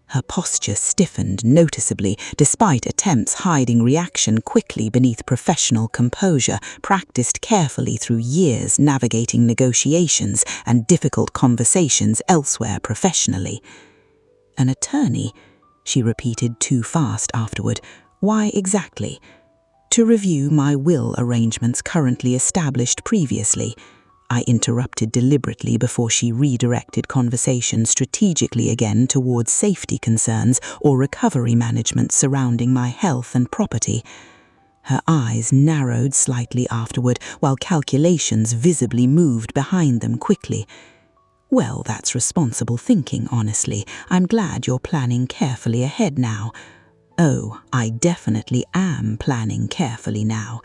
Her posture stiffened noticeably, despite attempts hiding reaction quickly beneath professional composure, practiced carefully through years navigating negotiations and difficult conversations elsewhere professionally. "An attorney?" she repeated too fast afterward. "Why exactly?" "To review my will arrangements currently established previously." I interrupted deliberately before she redirected conversation strategically again towards safety concerns or recovery management surrounding my health and property. Her eyes narrowed slightly afterward, while calculations visibly moved behind them quickly. "Well, that's responsible thinking, honestly. I'm glad you're planning carefully ahead now." "Oh, I definitely am planning carefully now."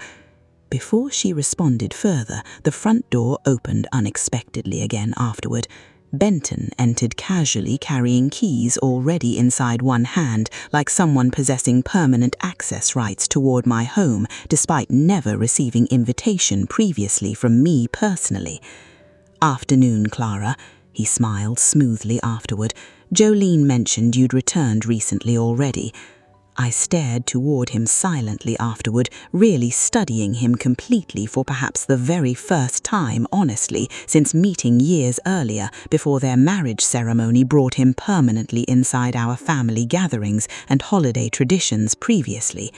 Before she responded further, the front door opened unexpectedly again afterward. Benton entered casually, carrying keys already inside one hand, like someone possessing permanent access rights toward my home, despite never receiving invitation previously from me personally. "Afternoon, Clara," he smiled smoothly afterward. "Jolene mentioned you'd returned recently already." I stared toward him silently afterward, really studying him completely for perhaps the very first time, honestly, since meeting years earlier, before their marriage ceremony brought him permanently inside our family gatherings and holiday traditions previously.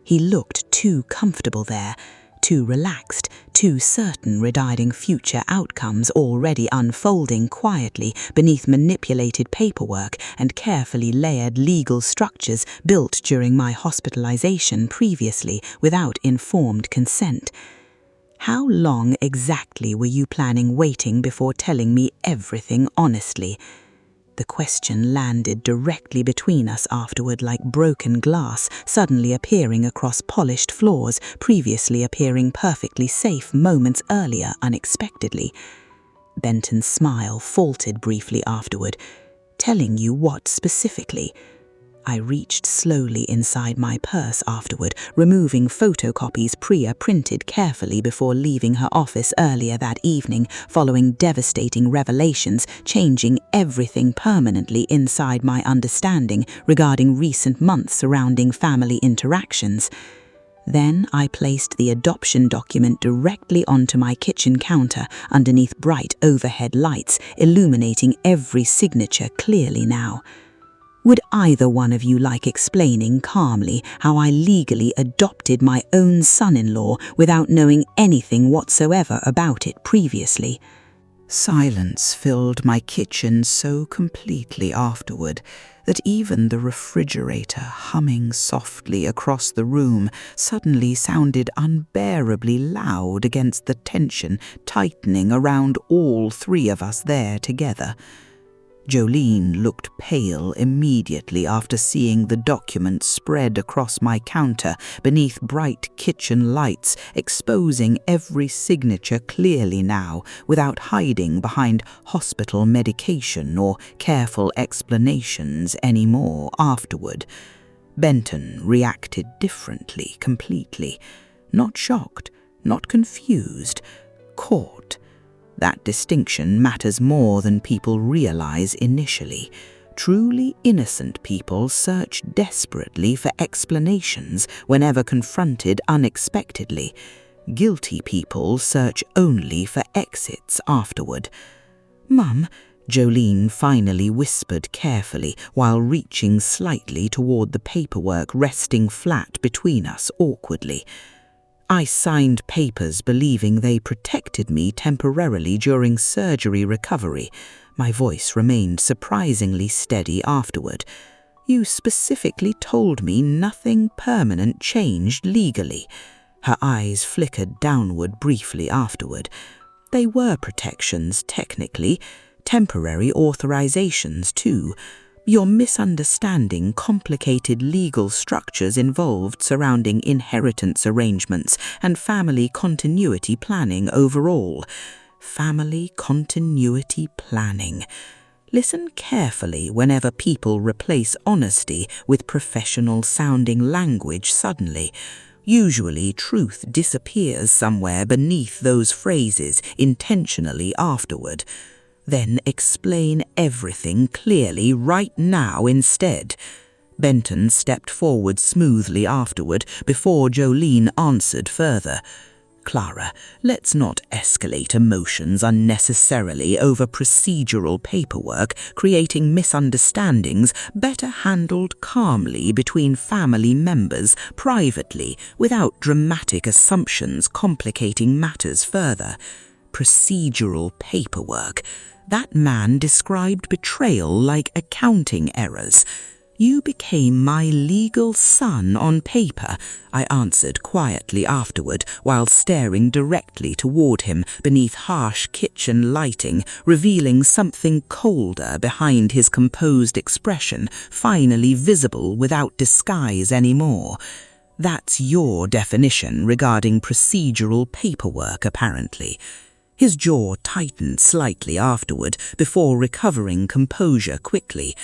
He looked too comfortable there, too relaxed, too certain regarding future outcomes already unfolding quietly beneath manipulated paperwork and carefully layered legal structures built during my hospitalization previously without informed consent. "How long exactly were you planning waiting before telling me everything honestly?" The question landed directly between us afterward like broken glass suddenly appearing across polished floors, previously appearing perfectly safe moments earlier unexpectedly. Benton's smile faltered briefly afterward. "Telling you what specifically?" I reached slowly inside my purse afterward, removing photocopies Priya printed carefully before leaving her office earlier that evening, following devastating revelations, changing everything permanently inside my understanding regarding recent months surrounding family interactions. Then I placed the adoption document directly onto my kitchen counter underneath bright overhead lights, illuminating every signature clearly now. "Would either one of you like explaining calmly how I legally adopted my own son-in-law without knowing anything whatsoever about it previously?" Silence filled my kitchen so completely afterward that even the refrigerator humming softly across the room suddenly sounded unbearably loud against the tension tightening around all three of us there together. Jolene looked pale immediately after seeing the document spread across my counter beneath bright kitchen lights, exposing every signature clearly now, without hiding behind hospital medication or careful explanations anymore afterward. Benton reacted differently completely, not shocked, not confused, caught. That distinction matters more than people realize initially. Truly innocent people search desperately for explanations whenever confronted unexpectedly. Guilty people search only for exits afterward. "Mum," Jolene finally whispered carefully while reaching slightly toward the paperwork resting flat between us awkwardly. "I signed papers believing they protected me temporarily during surgery recovery." My voice remained surprisingly steady afterward. "You specifically told me nothing permanent changed legally." Her eyes flickered downward briefly afterward. "They were protections, technically. Temporary authorizations, too. Your misunderstanding complicated legal structures involved surrounding inheritance arrangements and family continuity planning overall." Family continuity planning. Listen carefully whenever people replace honesty with professional-sounding language suddenly. Usually, truth disappears somewhere beneath those phrases intentionally afterward. Then explain everything clearly right now instead. Benton stepped forward smoothly afterward before Jolene answered further. "Clara, let's not escalate emotions unnecessarily over procedural paperwork, creating misunderstandings better handled calmly between family members, privately, without dramatic assumptions complicating matters further. Procedural paperwork. That man described betrayal like accounting errors. You became my legal son on paper," I answered quietly afterward while staring directly toward him beneath harsh kitchen lighting, revealing something colder behind his composed expression, finally visible without disguise anymore. "That's your definition regarding procedural paperwork, apparently." His jaw tightened slightly afterward before recovering composure quickly.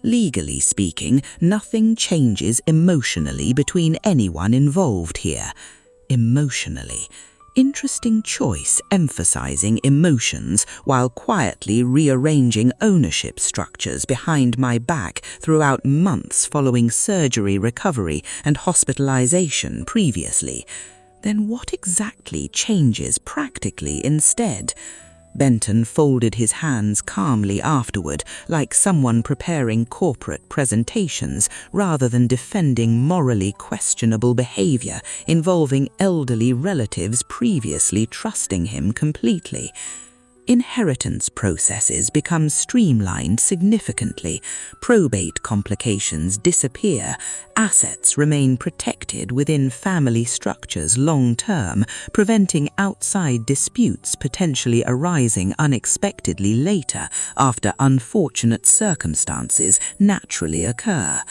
"Legally speaking, nothing changes emotionally between anyone involved here." Emotionally. Interesting choice, emphasizing emotions while quietly rearranging ownership structures behind my back throughout months following surgery recovery and hospitalization previously. Then what exactly changes practically instead? Benton folded his hands calmly afterward, like someone preparing corporate presentations rather than defending morally questionable behavior involving elderly relatives previously trusting him completely. Inheritance processes become streamlined significantly, probate complications disappear, assets remain protected within family structures long-term, preventing outside disputes potentially arising unexpectedly later after unfortunate circumstances naturally occur.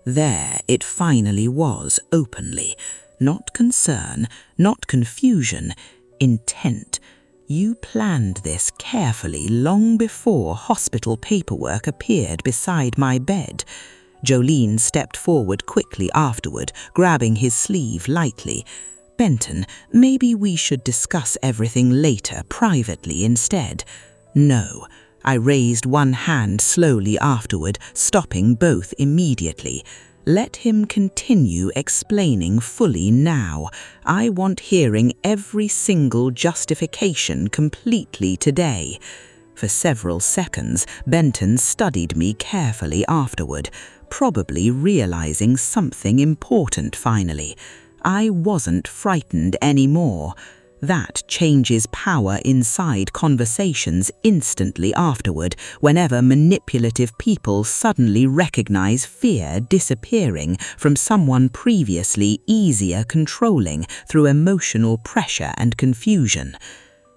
There it finally was openly. Not concern, not confusion, intent. You planned this carefully long before hospital paperwork appeared beside my bed. Jolene stepped forward quickly afterward, grabbing his sleeve lightly. "Benton, maybe we should discuss everything later, privately instead." "No." I raised one hand slowly afterward, stopping both immediately. Let him continue explaining fully now. I want hearing every single justification completely today. For several seconds, Benton studied me carefully afterward, probably realizing something important finally. I wasn't frightened anymore. That changes power inside conversations instantly afterward whenever manipulative people suddenly recognize fear disappearing from someone previously easier controlling through emotional pressure and confusion.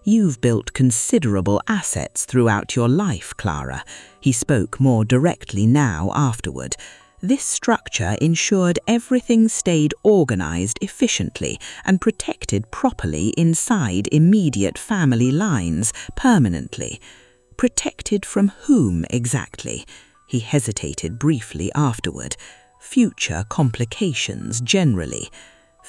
"You've built considerable assets throughout your life, Clara." He spoke more directly now afterward. "This structure ensured everything stayed organized efficiently and protected properly inside immediate family lines permanently." "Protected from whom exactly?" He hesitated briefly afterward. "Future complications generally."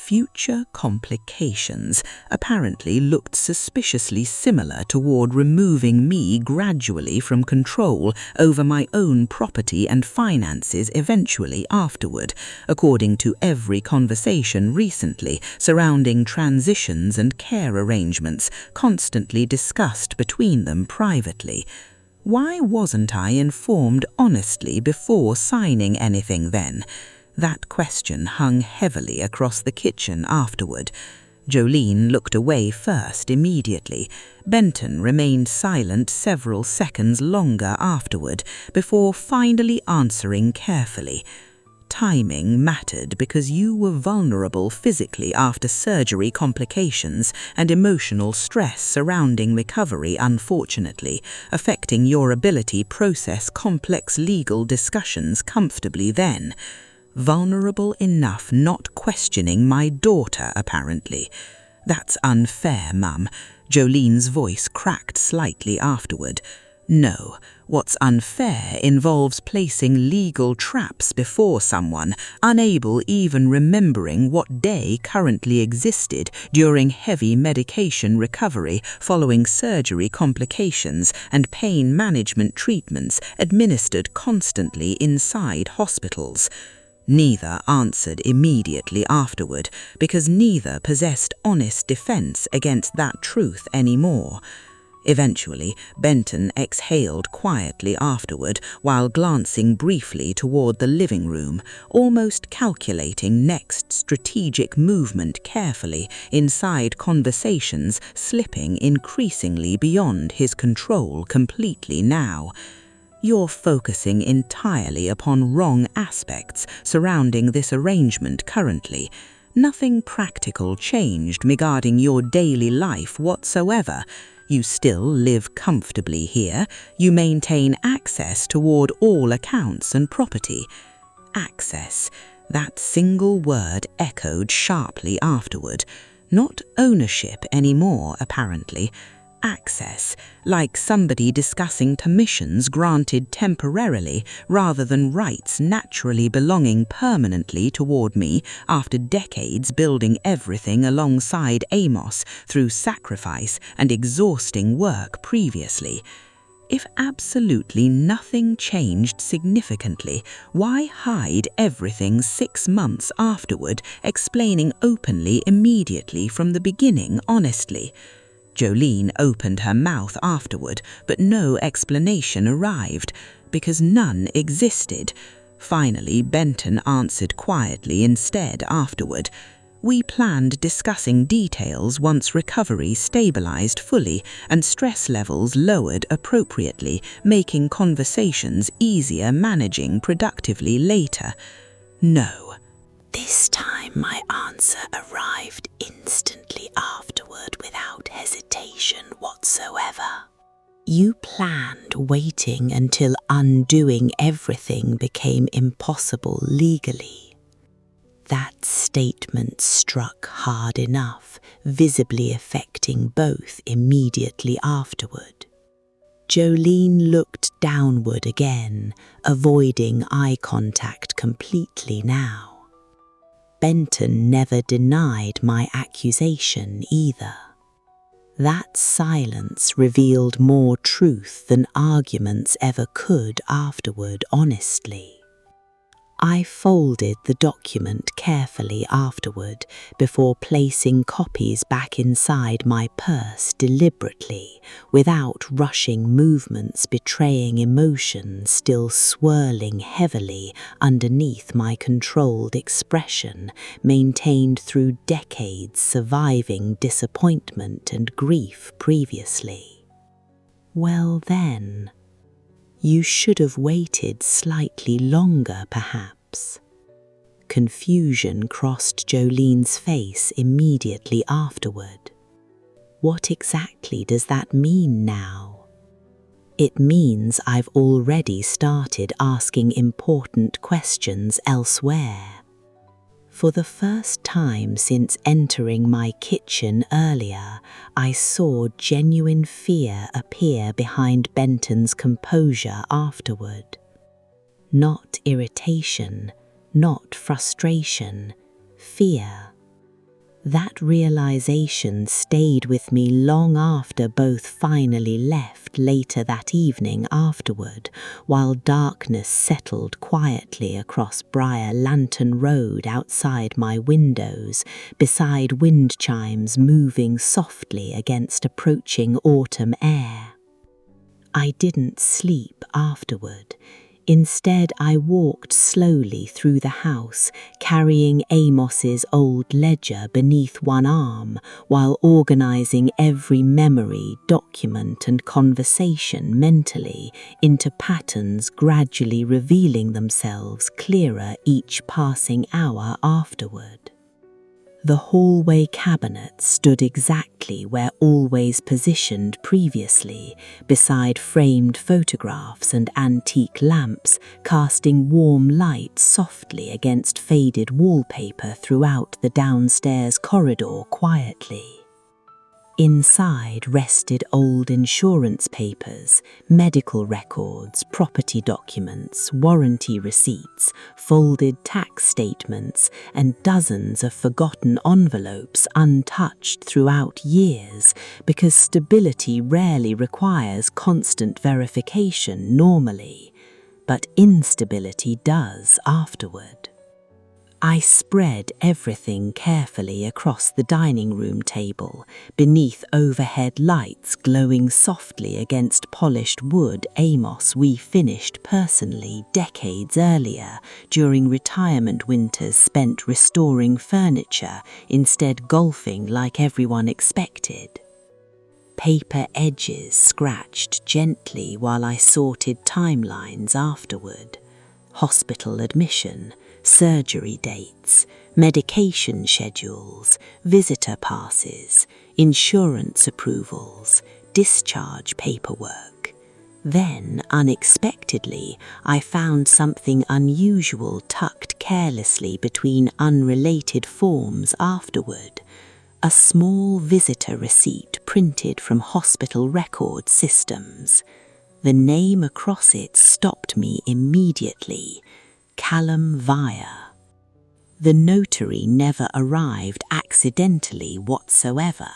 Future complications apparently looked suspiciously similar toward removing me gradually from control over my own property and finances eventually afterward, according to every conversation recently surrounding transitions and care arrangements constantly discussed between them privately. Why wasn't I informed honestly before signing anything then? That question hung heavily across the kitchen afterward. Jolene looked away first immediately. Benton remained silent several seconds longer afterward before finally answering carefully. Timing mattered because you were vulnerable physically after surgery complications and emotional stress surrounding recovery, unfortunately, affecting your ability to process complex legal discussions comfortably then. Vulnerable enough not questioning my daughter, apparently. That's unfair, Mum. Jolene's voice cracked slightly afterward. No, what's unfair involves placing legal traps before someone, unable even remembering what day currently existed during heavy medication recovery following surgery complications and pain management treatments administered constantly inside hospitals. Neither answered immediately afterward, because neither possessed honest defense against that truth anymore. Eventually, Benton exhaled quietly afterward while glancing briefly toward the living room, almost calculating next strategic movement carefully inside conversations slipping increasingly beyond his control completely now. You're focusing entirely upon wrong aspects surrounding this arrangement currently. Nothing practical changed regarding your daily life whatsoever. You still live comfortably here. You maintain access toward all accounts and property. Access. That single word echoed sharply afterward. Not ownership anymore, apparently. Access, like somebody discussing permissions granted temporarily rather than rights naturally belonging permanently toward me after decades building everything alongside Amos through sacrifice and exhausting work previously. If absolutely nothing changed significantly, why hide everything 6 months afterward, explaining openly immediately from the beginning honestly? Jolene opened her mouth afterward, but no explanation arrived, because none existed. Finally, Benton answered quietly instead afterward. We planned discussing details once recovery stabilized fully and stress levels lowered appropriately, making conversations easier managing productively later. No. This time my answer arrived instantly afterward without hesitation whatsoever. You planned waiting until undoing everything became impossible legally. That statement struck hard enough, visibly affecting both immediately afterward. Jolene looked downward again, avoiding eye contact completely now. Benton never denied my accusation either. That silence revealed more truth than arguments ever could afterward, honestly. I folded the document carefully afterward before placing copies back inside my purse deliberately, without rushing movements betraying emotions still swirling heavily underneath my controlled expression, maintained through decades surviving disappointment and grief previously. Well then, you should have waited slightly longer, perhaps. Confusion crossed Jolene's face immediately afterward. What exactly does that mean now? It means I've already started asking important questions elsewhere. For the first time since entering my kitchen earlier, I saw genuine fear appear behind Benton's composure afterward. Not irritation, not frustration, fear. That realization stayed with me long after both finally left later that evening afterward, while darkness settled quietly across Briar Lantern Road outside my windows, beside wind chimes moving softly against approaching autumn air. I didn't sleep afterward. Instead, I walked slowly through the house, carrying Amos's old ledger beneath one arm, while organizing every memory, document, and conversation mentally into patterns gradually revealing themselves clearer each passing hour afterward. The hallway cabinet stood exactly where always positioned previously, beside framed photographs and antique lamps, casting warm light softly against faded wallpaper throughout the downstairs corridor quietly. Inside rested old insurance papers, medical records, property documents, warranty receipts, folded tax statements, and dozens of forgotten envelopes untouched throughout years, because stability rarely requires constant verification normally, but instability does afterward. I spread everything carefully across the dining room table, beneath overhead lights glowing softly against polished wood Amos we finished personally decades earlier during retirement winters spent restoring furniture, instead golfing like everyone expected. Paper edges scratched gently while I sorted timelines afterward. Hospital admission, surgery dates, medication schedules, visitor passes, insurance approvals, discharge paperwork. Then, unexpectedly, I found something unusual tucked carelessly between unrelated forms afterward. A small visitor receipt printed from hospital record systems. The name across it stopped me immediately. Callum Vire. The notary never arrived accidentally whatsoever.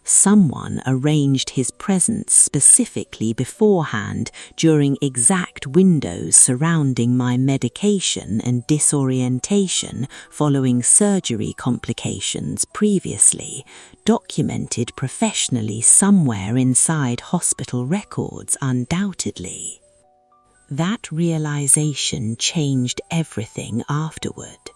Someone arranged his presence specifically beforehand during exact windows surrounding my medication and disorientation following surgery complications previously, documented professionally somewhere inside hospital records undoubtedly. That realization changed everything afterward.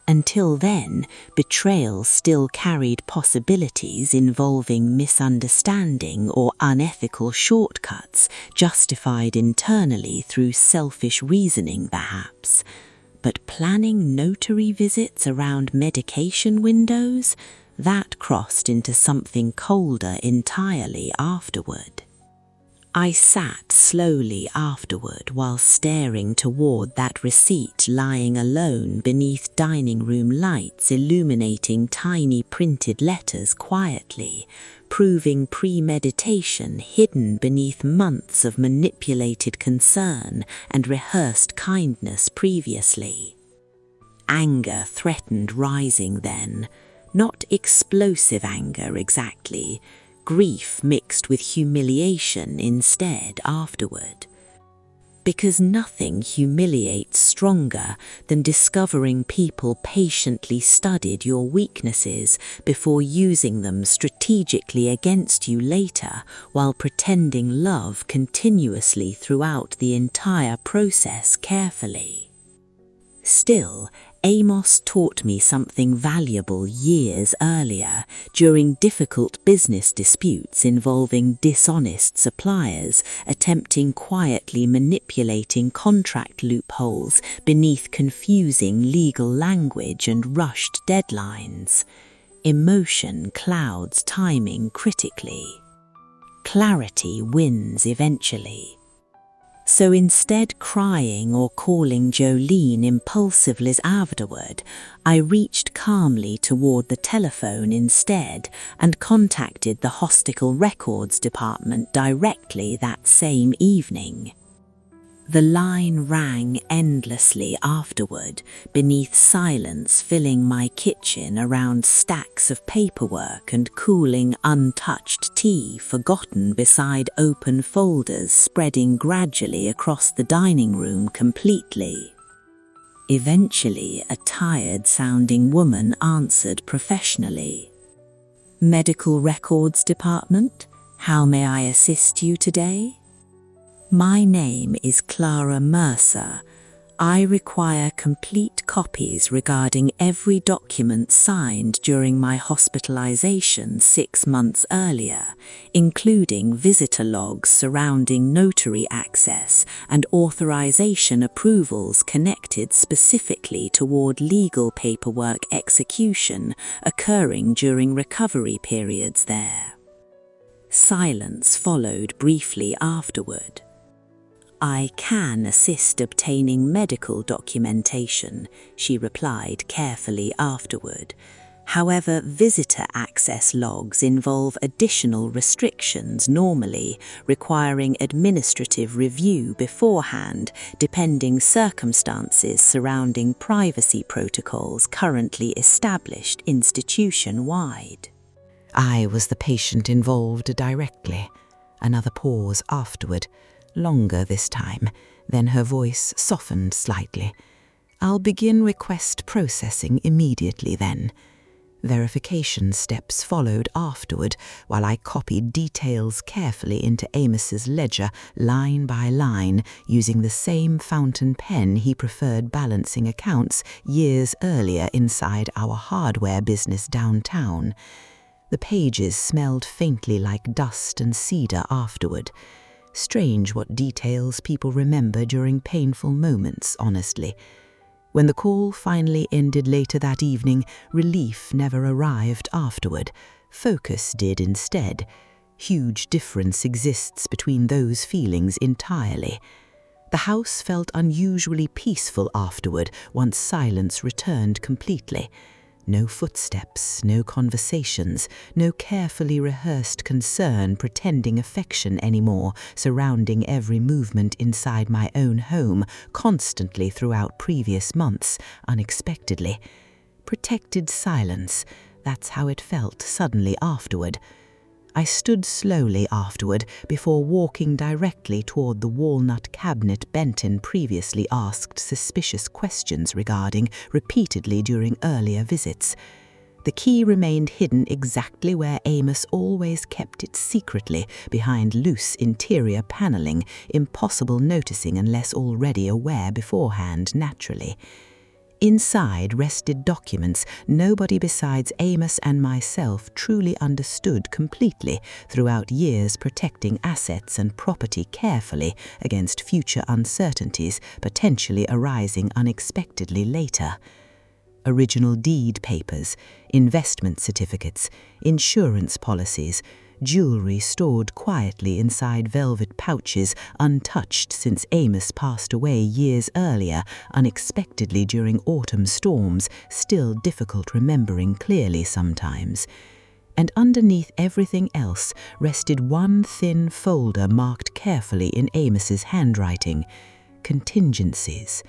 Until then, betrayal still carried possibilities involving misunderstanding or unethical shortcuts justified internally through selfish reasoning perhaps. But planning notary visits around medication windows, that crossed into something colder entirely afterward. I sat slowly afterward while staring toward that receipt lying alone beneath dining room lights illuminating tiny printed letters quietly, proving premeditation hidden beneath months of manipulated concern and rehearsed kindness previously. Anger threatened rising then, not explosive anger exactly, grief mixed with humiliation instead afterward. Because nothing humiliates stronger than discovering people patiently studied your weaknesses before using them strategically against you later while pretending love continuously throughout the entire process carefully. Still, Amos taught me something valuable years earlier during difficult business disputes involving dishonest suppliers attempting quietly manipulating contract loopholes beneath confusing legal language and rushed deadlines. Emotion clouds timing critically. Clarity wins eventually. So instead crying or calling Jolene impulsively afterward, I reached calmly toward the telephone instead and contacted the hospital records department directly that same evening. The line rang endlessly afterward, beneath silence filling my kitchen around stacks of paperwork and cooling untouched tea forgotten beside open folders spreading gradually across the dining room completely. Eventually, a tired-sounding woman answered professionally. "Medical Records Department, how may I assist you today?" "My name is Clara Mercer. I require complete copies regarding every document signed during my hospitalization 6 months earlier, including visitor logs surrounding notary access and authorization approvals connected specifically toward legal paperwork execution occurring during recovery periods there." Silence followed briefly afterward. "I can assist obtaining medical documentation," she replied carefully afterward. "However, visitor access logs involve additional restrictions normally, requiring administrative review beforehand, depending circumstances surrounding privacy protocols currently established institution-wide." I was the patient involved directly. Another pause afterward. Longer this time, then her voice softened slightly. "I'll begin request processing immediately then." Verification steps followed afterward while I copied details carefully into Amos's ledger line by line using the same fountain pen he preferred balancing accounts years earlier inside our hardware business downtown. The pages smelled faintly like dust and cedar afterward. Strange what details people remember during painful moments, honestly. When the call finally ended later that evening, relief never arrived afterward. Focus did instead. Huge difference exists between those feelings entirely. The house felt unusually peaceful afterward once silence returned completely. No footsteps, no conversations, no carefully rehearsed concern pretending affection anymore surrounding every movement inside my own home constantly throughout previous months, unexpectedly. Protected silence, that's how it felt suddenly afterward. I stood slowly afterward before walking directly toward the walnut cabinet Benton previously asked suspicious questions regarding repeatedly during earlier visits. The key remained hidden exactly where Amos always kept it secretly, behind loose interior paneling, impossible noticing unless already aware beforehand, naturally. Inside rested documents nobody besides Amos and myself truly understood completely throughout years, protecting assets and property carefully against future uncertainties potentially arising unexpectedly later. Original deed papers, investment certificates, insurance policies, jewelry stored quietly inside velvet pouches untouched since Amos passed away years earlier, unexpectedly during autumn storms, still difficult remembering clearly sometimes. And underneath everything else rested one thin folder marked carefully in Amos's handwriting: contingencies.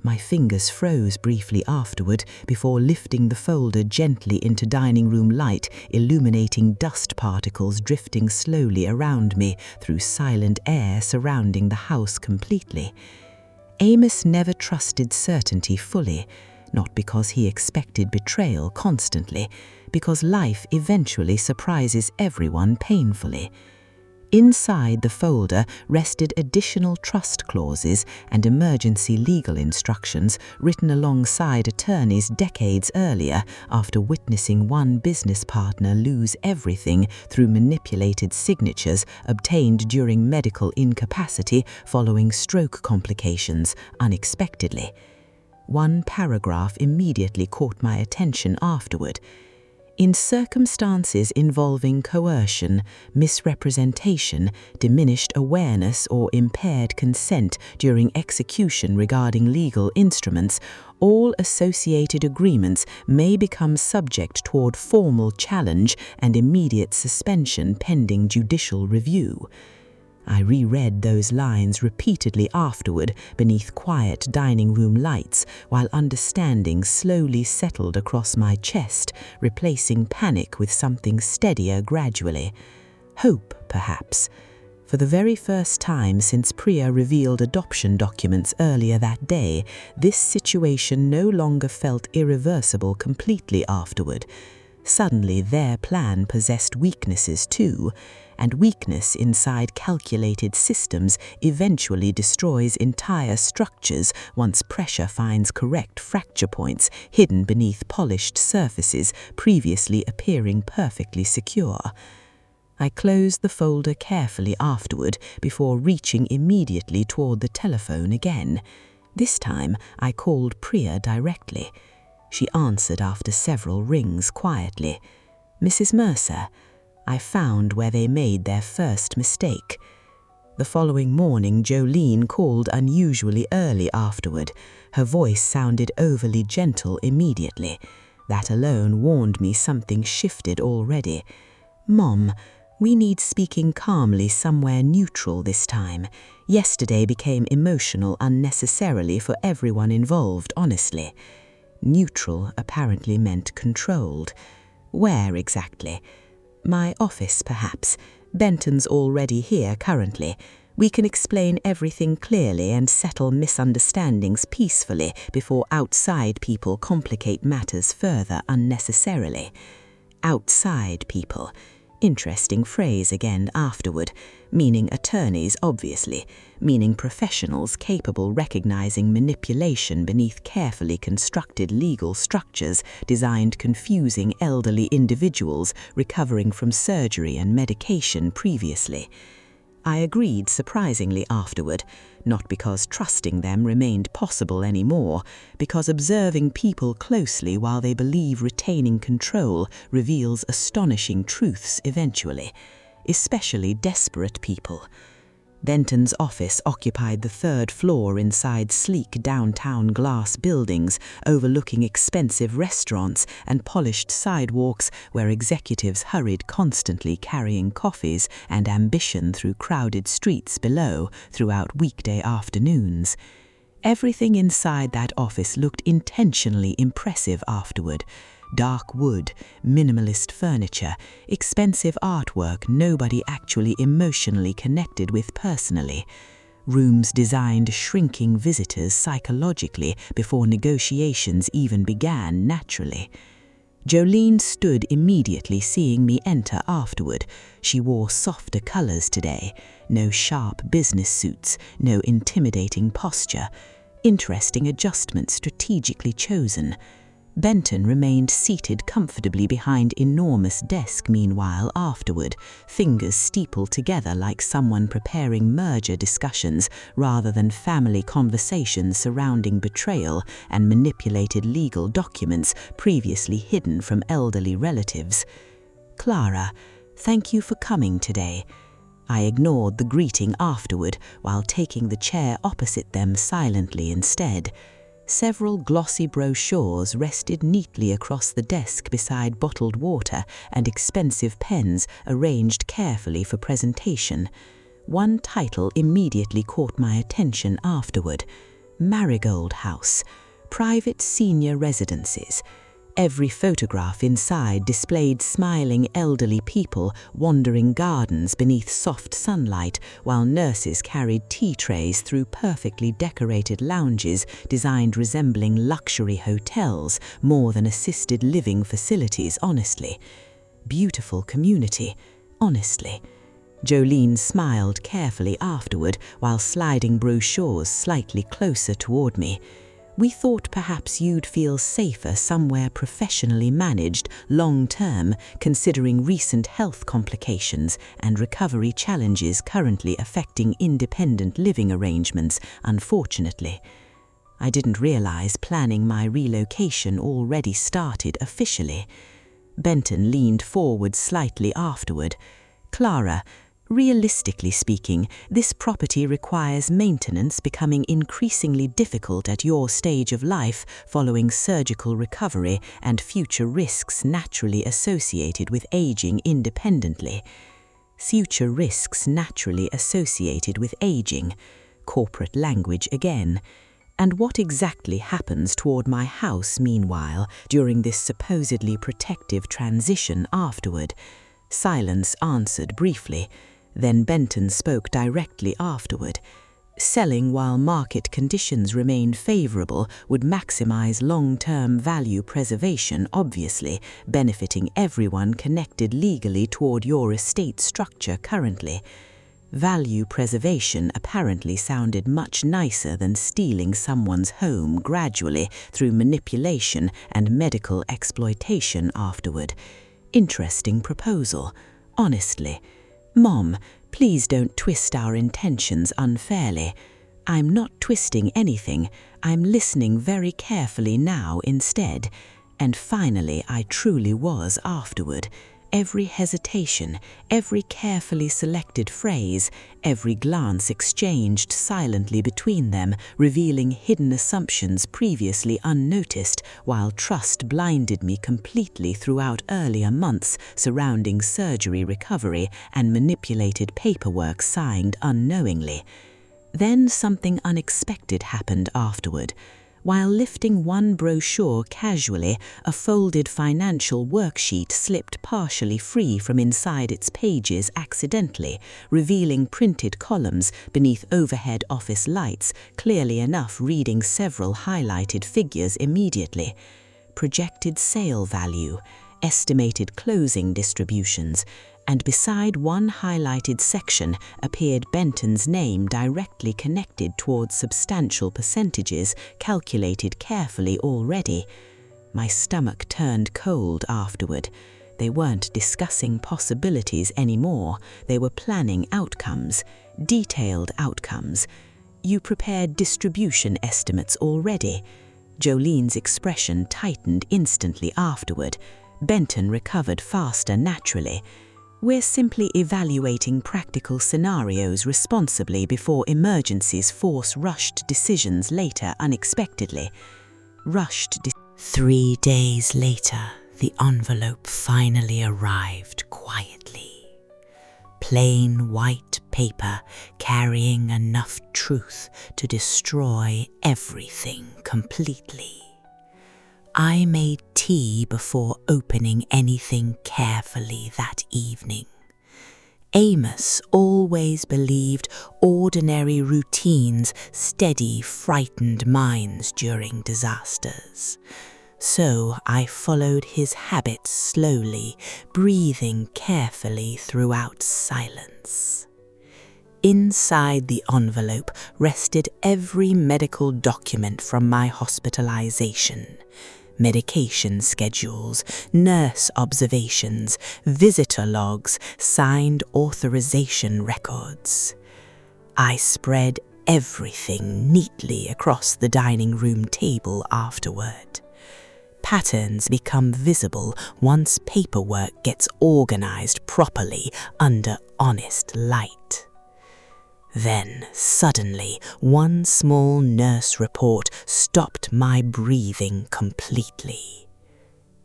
My fingers froze briefly afterward before lifting the folder gently into dining room light, illuminating dust particles drifting slowly around me through silent air surrounding the house completely. Amos never trusted certainty fully, not because he expected betrayal constantly, because life eventually surprises everyone painfully. Inside the folder rested additional trust clauses and emergency legal instructions written alongside attorneys decades earlier after witnessing one business partner lose everything through manipulated signatures obtained during medical incapacity following stroke complications unexpectedly. One paragraph immediately caught my attention afterward. In circumstances involving coercion, misrepresentation, diminished awareness, or impaired consent during execution regarding legal instruments, all associated agreements may become subject toward formal challenge and immediate suspension pending judicial review. I reread those lines repeatedly afterward beneath quiet dining room lights, while understanding slowly settled across my chest, replacing panic with something steadier gradually. Hope, perhaps. For the very first time since Priya revealed adoption documents earlier that day, this situation no longer felt irreversible completely afterward. Suddenly their plan possessed weaknesses too, and weakness inside calculated systems eventually destroys entire structures once pressure finds correct fracture points hidden beneath polished surfaces previously appearing perfectly secure. I closed the folder carefully afterward before reaching immediately toward the telephone again. This time I called Priya directly. She answered after several rings quietly. "Mrs. Mercer, I found where they made their first mistake." The following morning, Jolene called unusually early afterward. Her voice sounded overly gentle immediately. That alone warned me something shifted already. "Mom, we need speaking calmly somewhere neutral this time. Yesterday became emotional unnecessarily for everyone involved, honestly." Neutral apparently meant controlled. Where exactly? My office, perhaps. Benton's already here currently. We can explain everything clearly and settle misunderstandings peacefully before outside people complicate matters further unnecessarily. Outside people. Interesting phrase again afterward, meaning attorneys obviously, meaning professionals capable recognizing manipulation beneath carefully constructed legal structures designed confusing elderly individuals recovering from surgery and medication previously. I agreed surprisingly afterward, not because trusting them remained possible anymore, because observing people closely while they believe retaining control reveals astonishing truths eventually, especially desperate people. Benton's office occupied the third floor inside sleek downtown glass buildings overlooking expensive restaurants and polished sidewalks where executives hurried constantly carrying coffees and ambition through crowded streets below throughout weekday afternoons. Everything inside that office looked intentionally impressive afterward. Dark wood, minimalist furniture, expensive artwork nobody actually emotionally connected with personally. Rooms designed shrinking visitors psychologically before negotiations even began naturally. Jolene stood immediately seeing me enter afterward. She wore softer colors today. No sharp business suits, no intimidating posture. Interesting adjustment strategically chosen. Benton remained seated comfortably behind enormous desk meanwhile afterward, fingers steepled together like someone preparing merger discussions rather than family conversations surrounding betrayal and manipulated legal documents previously hidden from elderly relatives. "Clara, thank you for coming today." I ignored the greeting afterward while taking the chair opposite them silently instead. Several glossy brochures rested neatly across the desk beside bottled water and expensive pens arranged carefully for presentation. One title immediately caught my attention afterward: Marigold House, Private Senior Residences. Every photograph inside displayed smiling elderly people wandering gardens beneath soft sunlight, while nurses carried tea trays through perfectly decorated lounges designed resembling luxury hotels more than assisted living facilities, honestly. Beautiful community, honestly. Jolene smiled carefully afterward while sliding brochures slightly closer toward me. "We thought perhaps you'd feel safer somewhere professionally managed long-term, considering recent health complications and recovery challenges currently affecting independent living arrangements, unfortunately." I didn't realize planning my relocation already started officially. Benton leaned forward slightly afterward. "Clara, realistically speaking, this property requires maintenance becoming increasingly difficult at your stage of life following surgical recovery and future risks naturally associated with aging independently." future risks naturally associated with aging, corporate language again, and what exactly happens toward my house meanwhile during this supposedly protective transition afterward. Silence answered briefly, then Benton spoke directly afterward. Selling while market conditions remained favorable would maximize long-term value preservation, obviously, benefiting everyone connected legally toward your estate structure currently. Value preservation apparently sounded much nicer than stealing someone's home gradually through manipulation and medical exploitation afterward. Interesting proposal, honestly. Mom, please don't twist our intentions unfairly. I'm not twisting anything. I'm listening very carefully now instead. And finally, I truly was afterward. Every hesitation, every carefully selected phrase, every glance exchanged silently between them, revealing hidden assumptions previously unnoticed, while trust blinded me completely throughout earlier months surrounding surgery recovery and manipulated paperwork signed unknowingly. Then something unexpected happened afterward. While lifting one brochure casually, a folded financial worksheet slipped partially free from inside its pages accidentally, revealing printed columns beneath overhead office lights, clearly enough reading several highlighted figures immediately. Projected sale value, estimated closing distributions, and beside one highlighted section appeared Benton's name directly connected towards substantial percentages calculated carefully already. My stomach turned cold afterward. They weren't discussing possibilities anymore. They were planning outcomes, detailed outcomes. You prepared distribution estimates already. Jolene's expression tightened instantly afterward. Benton recovered faster naturally. We're simply evaluating practical scenarios responsibly before emergencies force rushed decisions later unexpectedly. 3 days later, the envelope finally arrived quietly. Plain white paper carrying enough truth to destroy everything completely. I made tea before opening anything carefully that evening. Amos always believed ordinary routines steady frightened minds during disasters. So I followed his habits slowly, breathing carefully throughout silence. Inside the envelope rested every medical document from my hospitalization. Medication schedules, nurse observations, visitor logs, signed authorization records. I spread everything neatly across the dining room table afterward. Patterns become visible once paperwork gets organized properly under honest light. Then, suddenly, one small nurse report stopped my breathing completely.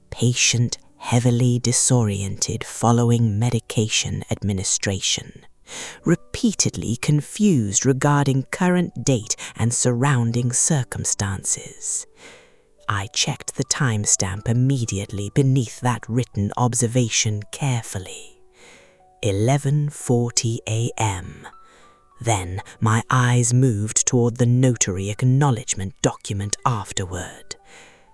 Patient heavily disoriented following medication administration. Repeatedly confused regarding current date and surrounding circumstances. I checked the timestamp immediately beneath that written observation carefully. 11:40 a.m. Then my eyes moved toward the notary acknowledgement document afterward.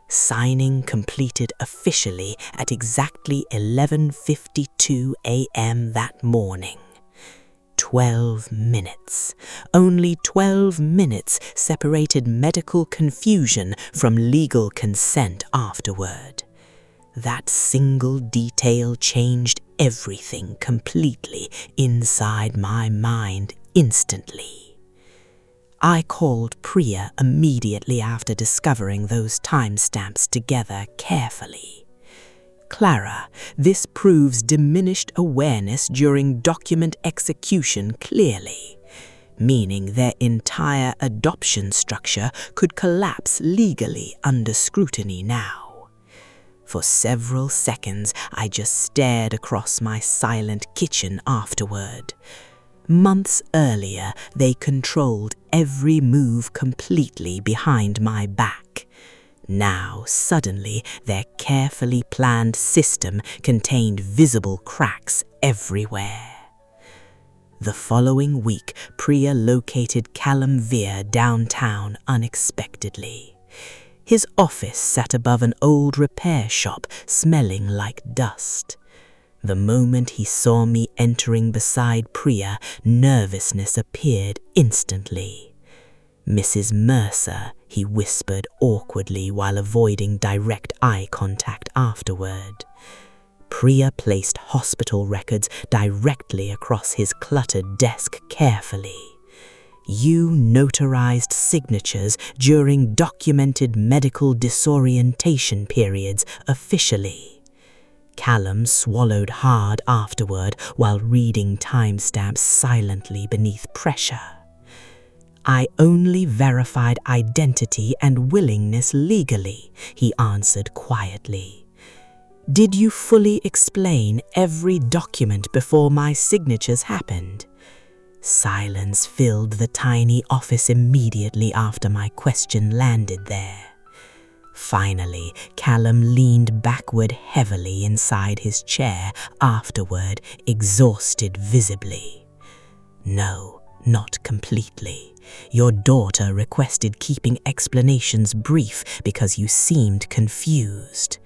Signing completed officially at exactly 11:52 a.m. that morning. 12 minutes. Only 12 minutes separated medical confusion from legal consent afterward. That single detail changed everything completely inside my mind instantly. I called Priya immediately after discovering those timestamps together carefully. Clara, this proves diminished awareness during document execution clearly, meaning their entire adoption structure could collapse legally under scrutiny now. For several seconds, I just stared across my silent kitchen afterward. Months earlier, they controlled every move completely behind my back. Now, suddenly, their carefully planned system contained visible cracks everywhere. The following week, Priya located Callum Veer downtown unexpectedly. His office sat above an old repair shop, smelling like dust. The moment he saw me entering beside Priya, nervousness appeared instantly. "Mrs. Mercer," he whispered awkwardly while avoiding direct eye contact afterward. Priya placed hospital records directly across his cluttered desk carefully. "You notarized signatures during documented medical disorientation periods officially." Callum swallowed hard afterward while reading timestamps silently beneath pressure. "I only verified identity and willingness legally," he answered quietly. "Did you fully explain every document before my signatures happened?" Silence filled the tiny office immediately after my question landed there. Finally, Callum leaned backward heavily inside his chair afterward, exhausted visibly. "No, not completely. Your daughter requested keeping explanations brief because you seemed confused.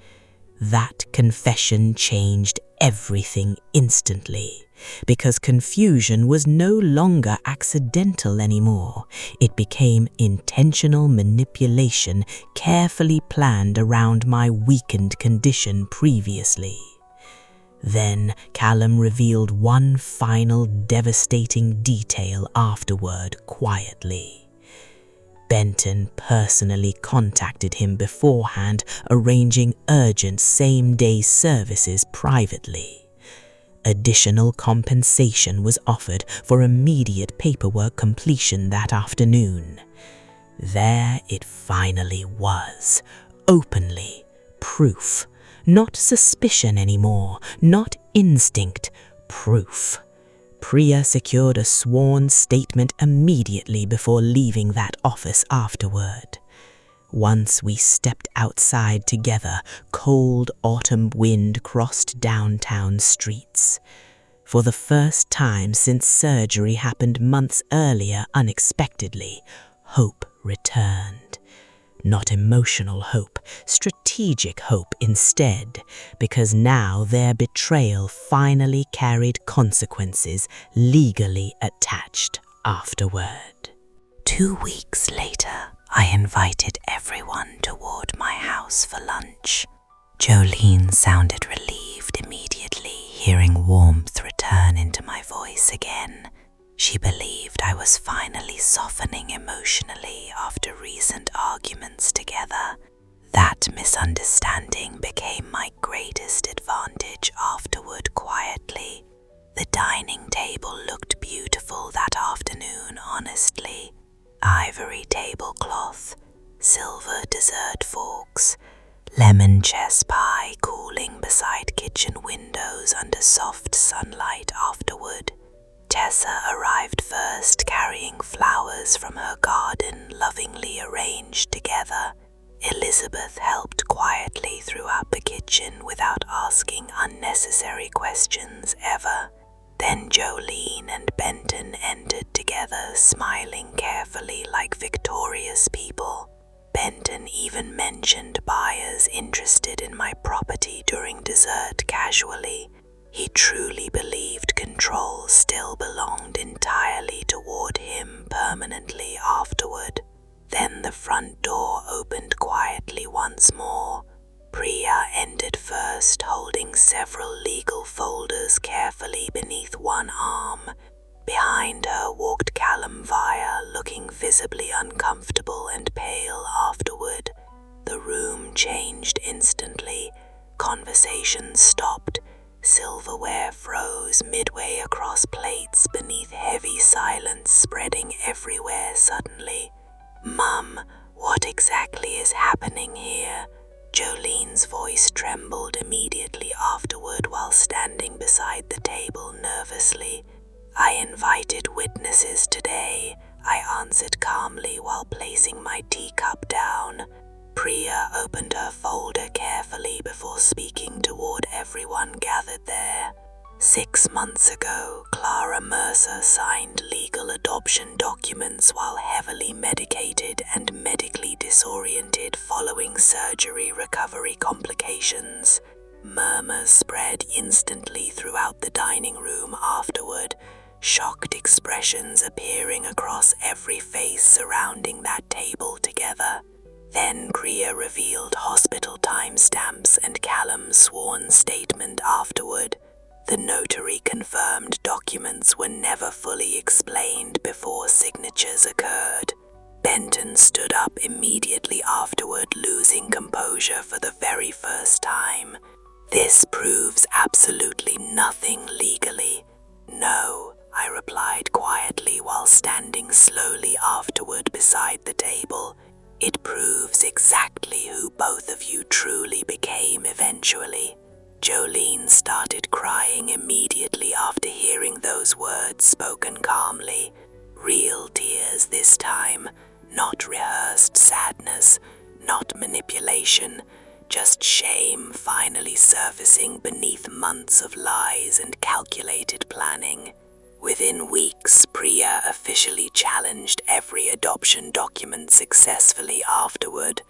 That confession changed everything instantly, because confusion was no longer accidental anymore. It became intentional manipulation carefully planned around my weakened condition previously." Then Callum revealed one final devastating detail afterward quietly. Benton personally contacted him beforehand, arranging urgent same-day services privately. Additional compensation was offered for immediate paperwork completion that afternoon. There it finally was, openly, proof. Not suspicion anymore, not instinct, proof. Priya secured a sworn statement immediately before leaving that office afterward. Once we stepped outside together, cold autumn wind crossed downtown streets. For the first time since surgery happened months earlier unexpectedly, hope returned. Not emotional hope, strategic hope instead, because now their betrayal finally carried consequences legally attached afterward. 2 weeks later, I invited everyone toward my house for lunch. Jolene sounded relieved immediately, hearing warmth return into my voice again. She believed I was finally softening emotionally after recent arguments together. That misunderstanding became my greatest advantage afterward quietly. The dining table looked beautiful that afternoon, honestly. Ivory tablecloth, silver dessert forks, lemon chess pie cooling beside kitchen windows under soft sunlight afterward. Tessa arrived first, carrying flowers from her garden lovingly arranged together. Elizabeth helped quietly throughout the kitchen without asking unnecessary questions ever. Then Jolene and Benton entered together, smiling carefully like victorious people. Benton even mentioned buyers interested in my property during dessert casually. He truly believed control still belonged entirely toward him permanently afterward. Then the front door opened quietly once more. Priya entered first, holding several legal folders carefully beneath one arm. Behind her walked Callum Veer, looking visibly uncomfortable and pale afterward. The room changed instantly. Conversation stopped. Silverware froze midway across plates beneath heavy silence spreading everywhere suddenly. "Mum, what exactly is happening here?" Jolene's voice trembled immediately afterward while standing beside the table nervously. "I invited witnesses today," I answered calmly while placing my teacup down. Priya opened her folder carefully before speaking toward everyone gathered there. "6 months ago, Clara Mercer signed legal adoption documents while heavily medicated and medically disoriented following surgery recovery complications." Murmurs spread instantly throughout the dining room afterward, shocked expressions appearing across every face surrounding that table together. Then Priya revealed hospital timestamps and Callum's sworn statement afterward. The notary confirmed documents were never fully explained before signatures occurred. Benton stood up immediately afterward, losing composure for the very first time. "This proves absolutely nothing legally." "No," I replied quietly while standing slowly afterward beside the table. "It proves exactly who both of you truly became eventually." Jolene started crying immediately after hearing those words spoken calmly. Real tears this time, not rehearsed sadness, not manipulation, just shame finally surfacing beneath months of lies and calculated planning. Within weeks, Priya officially challenged every adoption document successfully afterward.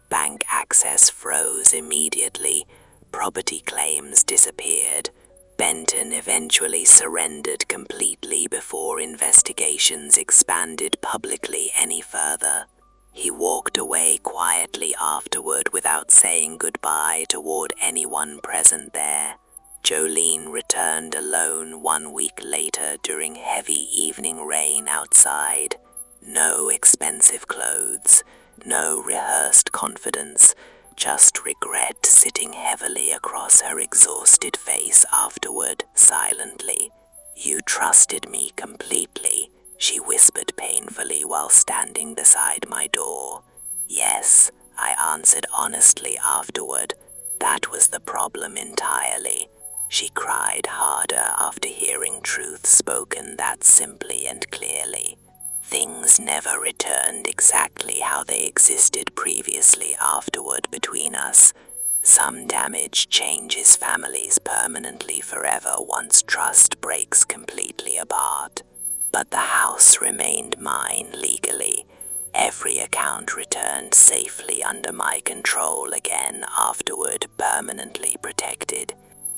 Bank access froze immediately. Property claims disappeared. Benton eventually surrendered completely before investigations expanded publicly any further. He walked away quietly afterward without saying goodbye toward anyone present there. Jolene returned alone 1 week later during heavy evening rain outside. No expensive clothes, no rehearsed confidence, just regret sitting heavily across her exhausted face afterward, silently. "You trusted me completely," she whispered painfully while standing beside my door. "Yes," I answered honestly afterward. "That was the problem entirely." She cried harder after hearing truth spoken that simply and clearly. Things never returned exactly how they existed previously afterward between us. Some damage changes families permanently forever once trust breaks completely apart. But the house remained mine legally. Every account returned safely under my control again afterward, permanently protected.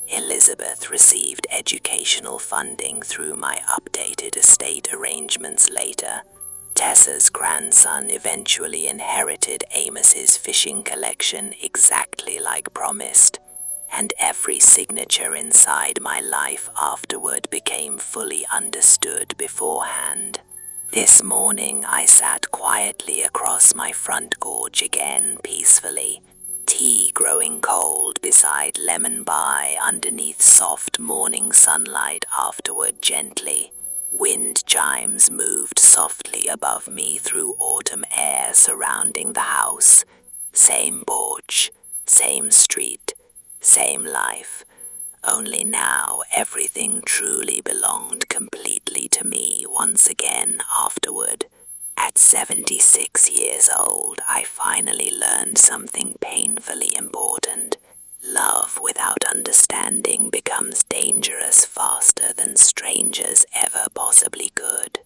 Elizabeth received educational funding through my updated estate arrangements later. Tessa's grandson eventually inherited Amos's fishing collection exactly like promised, and every signature inside my life afterward became fully understood beforehand. This morning I sat quietly across my front porch again peacefully, tea growing cold beside lemon pie underneath soft morning sunlight afterward gently. Wind chimes moved softly above me through autumn air surrounding the house. Same porch, same street, same life. Only now everything truly belonged completely to me once again afterward. At 76 years old, I finally learned something painfully important. Love without understanding becomes dangerous faster than strangers ever possibly could.